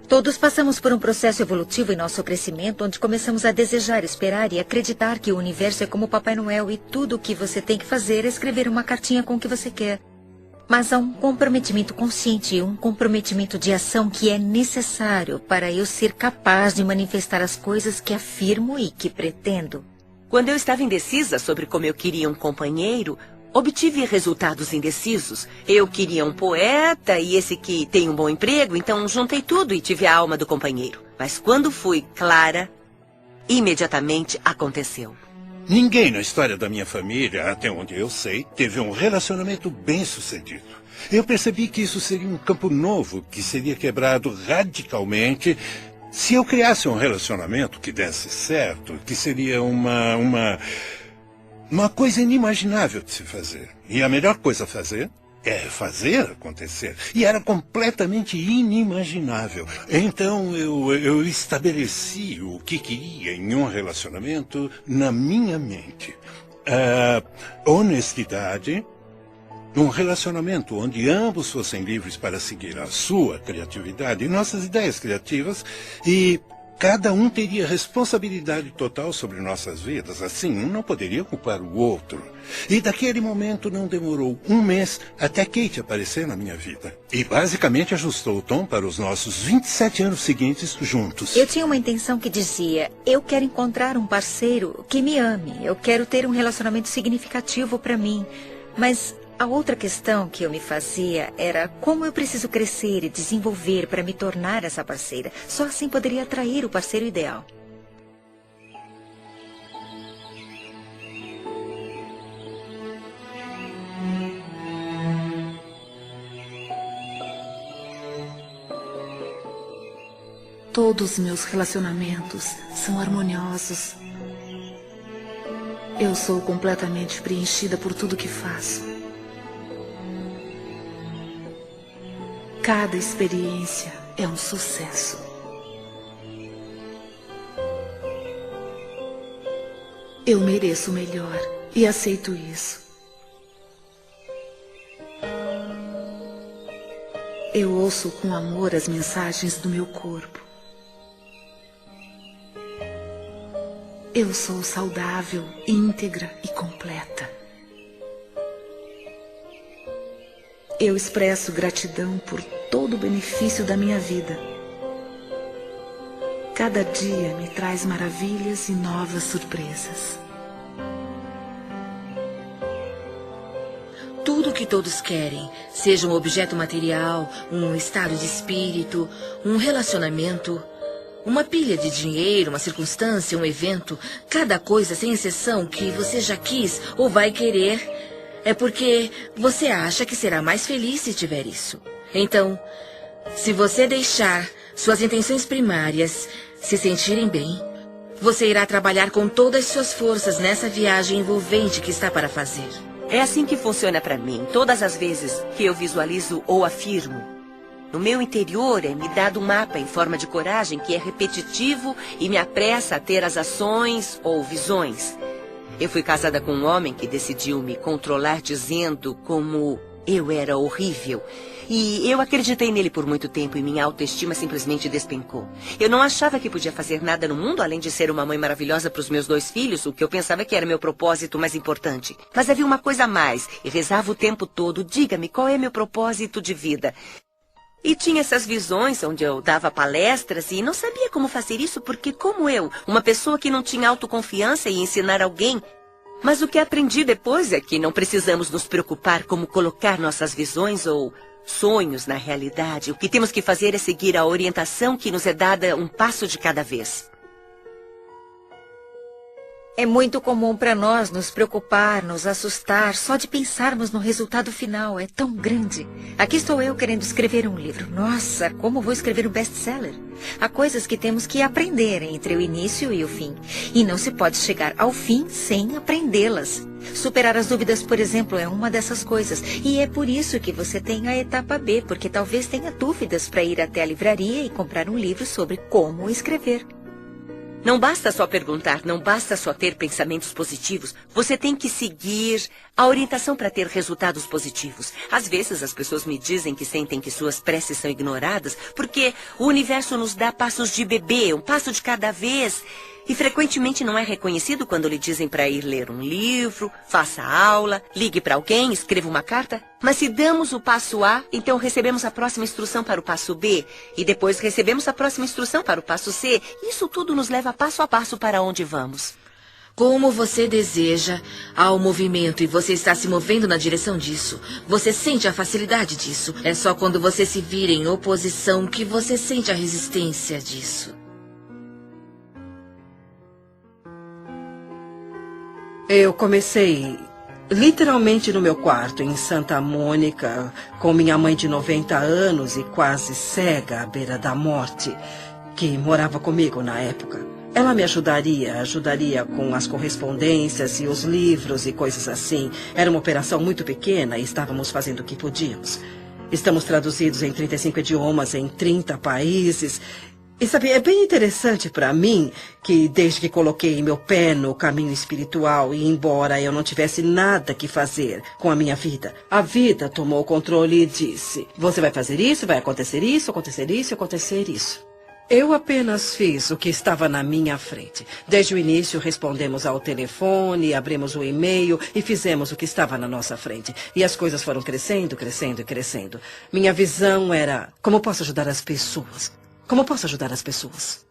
Todos passamos por um processo evolutivo em nosso crescimento, onde começamos a desejar, esperar e acreditar que o universo é como Papai Noel e tudo o que você tem que fazer é escrever uma cartinha com o que você quer. Mas há um comprometimento consciente e um comprometimento de ação que é necessário para eu ser capaz de manifestar as coisas que afirmo e que pretendo. Quando eu estava indecisa sobre como eu queria um companheiro, obtive resultados indecisos. Eu queria um poeta e esse que tem um bom emprego, então juntei tudo e tive a alma do companheiro. Mas quando fui clara, imediatamente aconteceu. Ninguém na história da minha família, até onde eu sei, teve um relacionamento bem-sucedido. Eu percebi que isso seria um campo novo, que seria quebrado radicalmente se eu criasse um relacionamento que desse certo, que seria uma coisa inimaginável de se fazer. E a melhor coisa a fazer é fazer acontecer. E era completamente inimaginável. Então eu estabeleci o que queria em um relacionamento na minha mente. Honestidade, um relacionamento onde ambos fossem livres para seguir a sua criatividade e nossas ideias criativas e cada um teria responsabilidade total sobre nossas vidas. Assim, um não poderia culpar o outro. E daquele momento não demorou um mês até Kate aparecer na minha vida. E basicamente ajustou o tom para os nossos 27 anos seguintes juntos. Eu tinha uma intenção que dizia, eu quero encontrar um parceiro que me ame. Eu quero ter um relacionamento significativo para mim. Mas a outra questão que eu me fazia era como eu preciso crescer e desenvolver para me tornar essa parceira. Só assim poderia atrair o parceiro ideal. Todos meus relacionamentos são harmoniosos. Eu sou completamente preenchida por tudo que faço. Cada experiência é um sucesso. Eu mereço o melhor e aceito isso. Eu ouço com amor as mensagens do meu corpo. Eu sou saudável, íntegra e completa. Eu expresso gratidão por todo o benefício da minha vida. Cada dia me traz maravilhas e novas surpresas. Tudo que todos querem, seja um objeto material, um estado de espírito, um relacionamento, uma pilha de dinheiro, uma circunstância, um evento, cada coisa sem exceção que você já quis ou vai querer, é porque você acha que será mais feliz se tiver isso. Então, se você deixar suas intenções primárias se sentirem bem, você irá trabalhar com todas as suas forças nessa viagem envolvente que está para fazer. É assim que funciona para mim. Todas as vezes que eu visualizo ou afirmo, No meu interior é me dado um mapa em forma de coragem que é repetitivo e me apressa a ter as ações ou visões. Eu fui casada com um homem que decidiu me controlar dizendo como eu era horrível. E eu acreditei nele por muito tempo e minha autoestima simplesmente despencou. Eu não achava que podia fazer nada no mundo além de ser uma mãe maravilhosa para os meus 2 filhos, o que eu pensava que era meu propósito mais importante. Mas havia uma coisa a mais e rezava o tempo todo: diga-me, qual é meu propósito de vida? E tinha essas visões onde eu dava palestras e não sabia como fazer isso porque, como eu, uma pessoa que não tinha autoconfiança ia ensinar alguém. Mas o que aprendi depois é que não precisamos nos preocupar como colocar nossas visões ou sonhos na realidade. O que temos que fazer é seguir a orientação que nos é dada um passo de cada vez. É muito comum para nós nos preocupar, nos assustar, só de pensarmos no resultado final. É tão grande. Aqui estou eu querendo escrever um livro. Nossa, como vou escrever um best-seller? Há coisas que temos que aprender entre o início e o fim. E não se pode chegar ao fim sem aprendê-las. Superar as dúvidas, por exemplo, é uma dessas coisas. E é por isso que você tem a etapa B, porque talvez tenha dúvidas para ir até a livraria e comprar um livro sobre como escrever. Não basta só perguntar, não basta só ter pensamentos positivos. Você tem que seguir a orientação para ter resultados positivos. Às vezes as pessoas me dizem que sentem que suas preces são ignoradas porque o universo nos dá passos de bebê, um passo de cada vez. E frequentemente não é reconhecido quando lhe dizem para ir ler um livro, faça aula, ligue para alguém, escreva uma carta. Mas se damos o passo A, então recebemos a próxima instrução para o passo B. E depois recebemos a próxima instrução para o passo C. Isso tudo nos leva passo a passo para onde vamos. Como você deseja, há um movimento e você está se movendo na direção disso. Você sente a facilidade disso. É só quando você se vira em oposição que você sente a resistência disso. Eu comecei literalmente no meu quarto, em Santa Mônica, com minha mãe de 90 anos e quase cega à beira da morte, que morava comigo na época. Ela me ajudaria com as correspondências e os livros e coisas assim. Era uma operação muito pequena e estávamos fazendo o que podíamos. Estamos traduzidos em 35 idiomas, em 30 países. E sabe, é bem interessante para mim que desde que coloquei meu pé no caminho espiritual e embora eu não tivesse nada que fazer com a minha vida, a vida tomou o controle e disse: você vai fazer isso, vai acontecer isso, acontecer isso, acontecer isso. Eu apenas fiz o que estava na minha frente. Desde o início respondemos ao telefone, abrimos o e-mail e fizemos o que estava na nossa frente. E as coisas foram crescendo, crescendo e crescendo. Minha visão era: como posso ajudar as pessoas? Como posso ajudar as pessoas?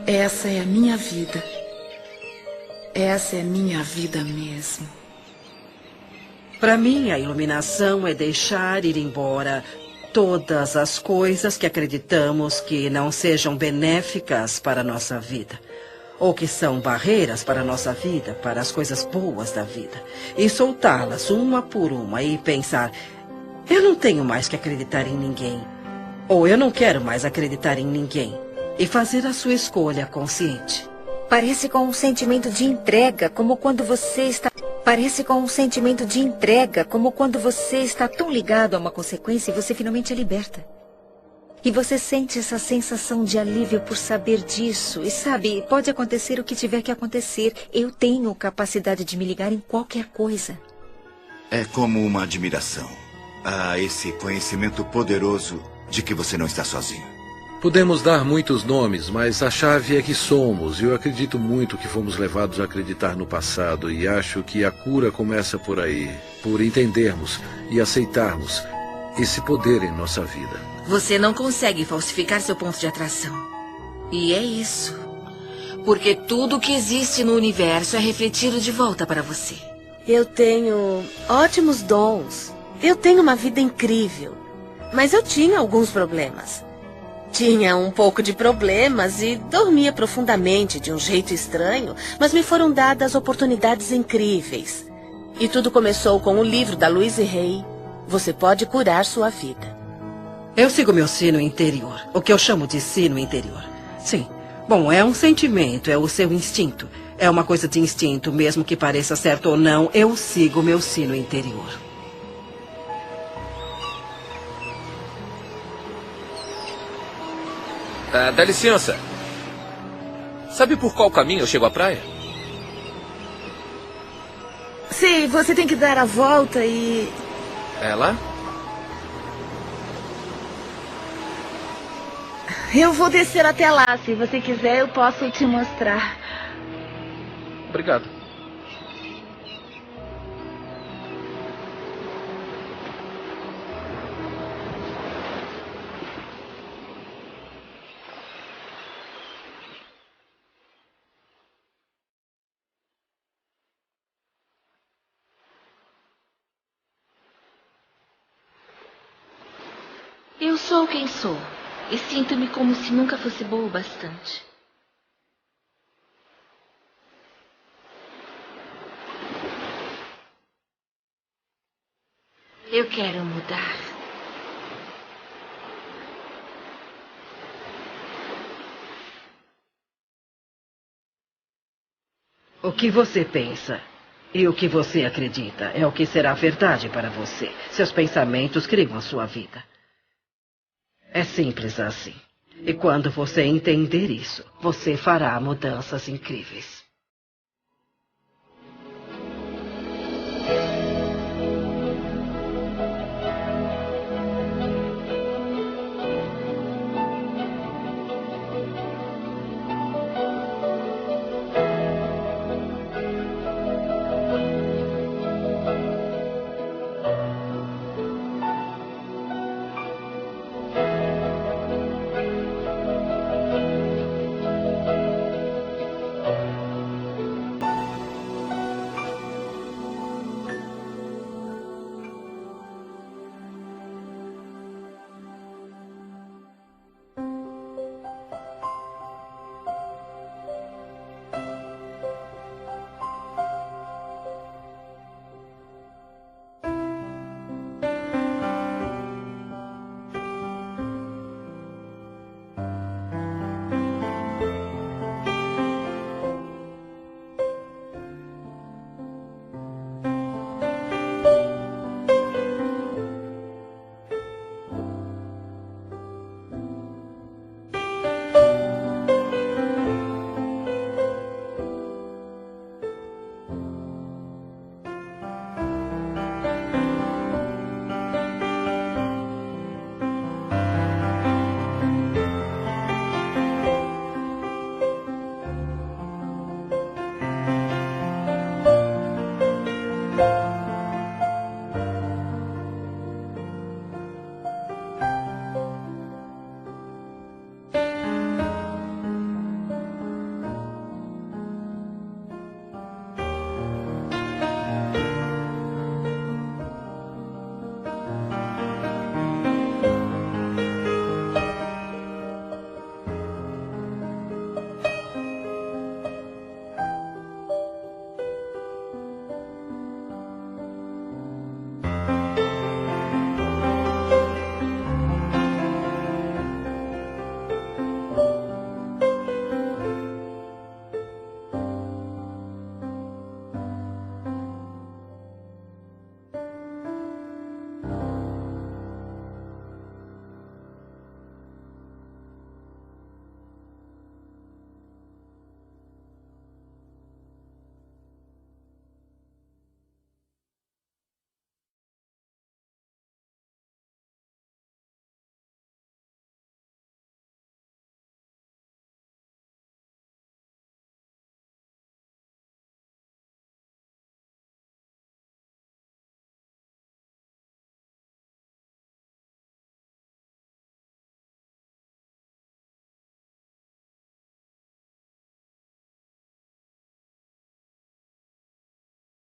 Essa é a minha vida. Essa é minha vida mesmo. Para mim, a iluminação é deixar ir embora todas as coisas que acreditamos que não sejam benéficas para a nossa vida, ou que são barreiras para a nossa vida, para as coisas boas da vida, e soltá-las uma por uma e pensar: eu não tenho mais que acreditar em ninguém, ou eu não quero mais acreditar em ninguém, e fazer a sua escolha consciente. Parece com um sentimento de entrega, como quando você está... Parece com um sentimento de entrega, como quando você está tão ligado a uma consequência e você finalmente a liberta. E você sente essa sensação de alívio por saber disso. E sabe, pode acontecer o que tiver que acontecer. Eu tenho capacidade de me ligar em qualquer coisa. É como uma admiração a esse conhecimento poderoso de que você não está sozinho. Podemos dar muitos nomes, mas a chave é que somos. Eu acredito muito que fomos levados a acreditar no passado e acho que a cura começa por aí, por entendermos e aceitarmos esse poder em nossa vida. Você não consegue falsificar seu ponto de atração. E é isso. Porque tudo que existe no universo é refletido de volta para você. Eu tenho ótimos dons. Eu tenho uma vida incrível. Mas eu tinha alguns problemas. Tinha um pouco de problemas e dormia profundamente de um jeito estranho, mas me foram dadas oportunidades incríveis. E tudo começou com o livro da Louise Hay, Você Pode Curar Sua Vida. Eu sigo meu sino interior, o que eu chamo de sino interior. Sim. Bom, é um sentimento, é o seu instinto. É uma coisa de instinto, mesmo que pareça certo ou não, eu sigo meu sino interior. Dá licença. Sabe por qual caminho eu chego à praia? Sim, você tem que dar a volta e... É lá? Eu vou descer até lá. Se você quiser, eu posso te mostrar. Obrigado. Eu sou quem sou. E sinto-me como se nunca fosse boa o bastante. Eu quero mudar. O que você pensa e o que você acredita é o que será verdade para você. Seus pensamentos criam a sua vida. É simples assim. E quando você entender isso, você fará mudanças incríveis.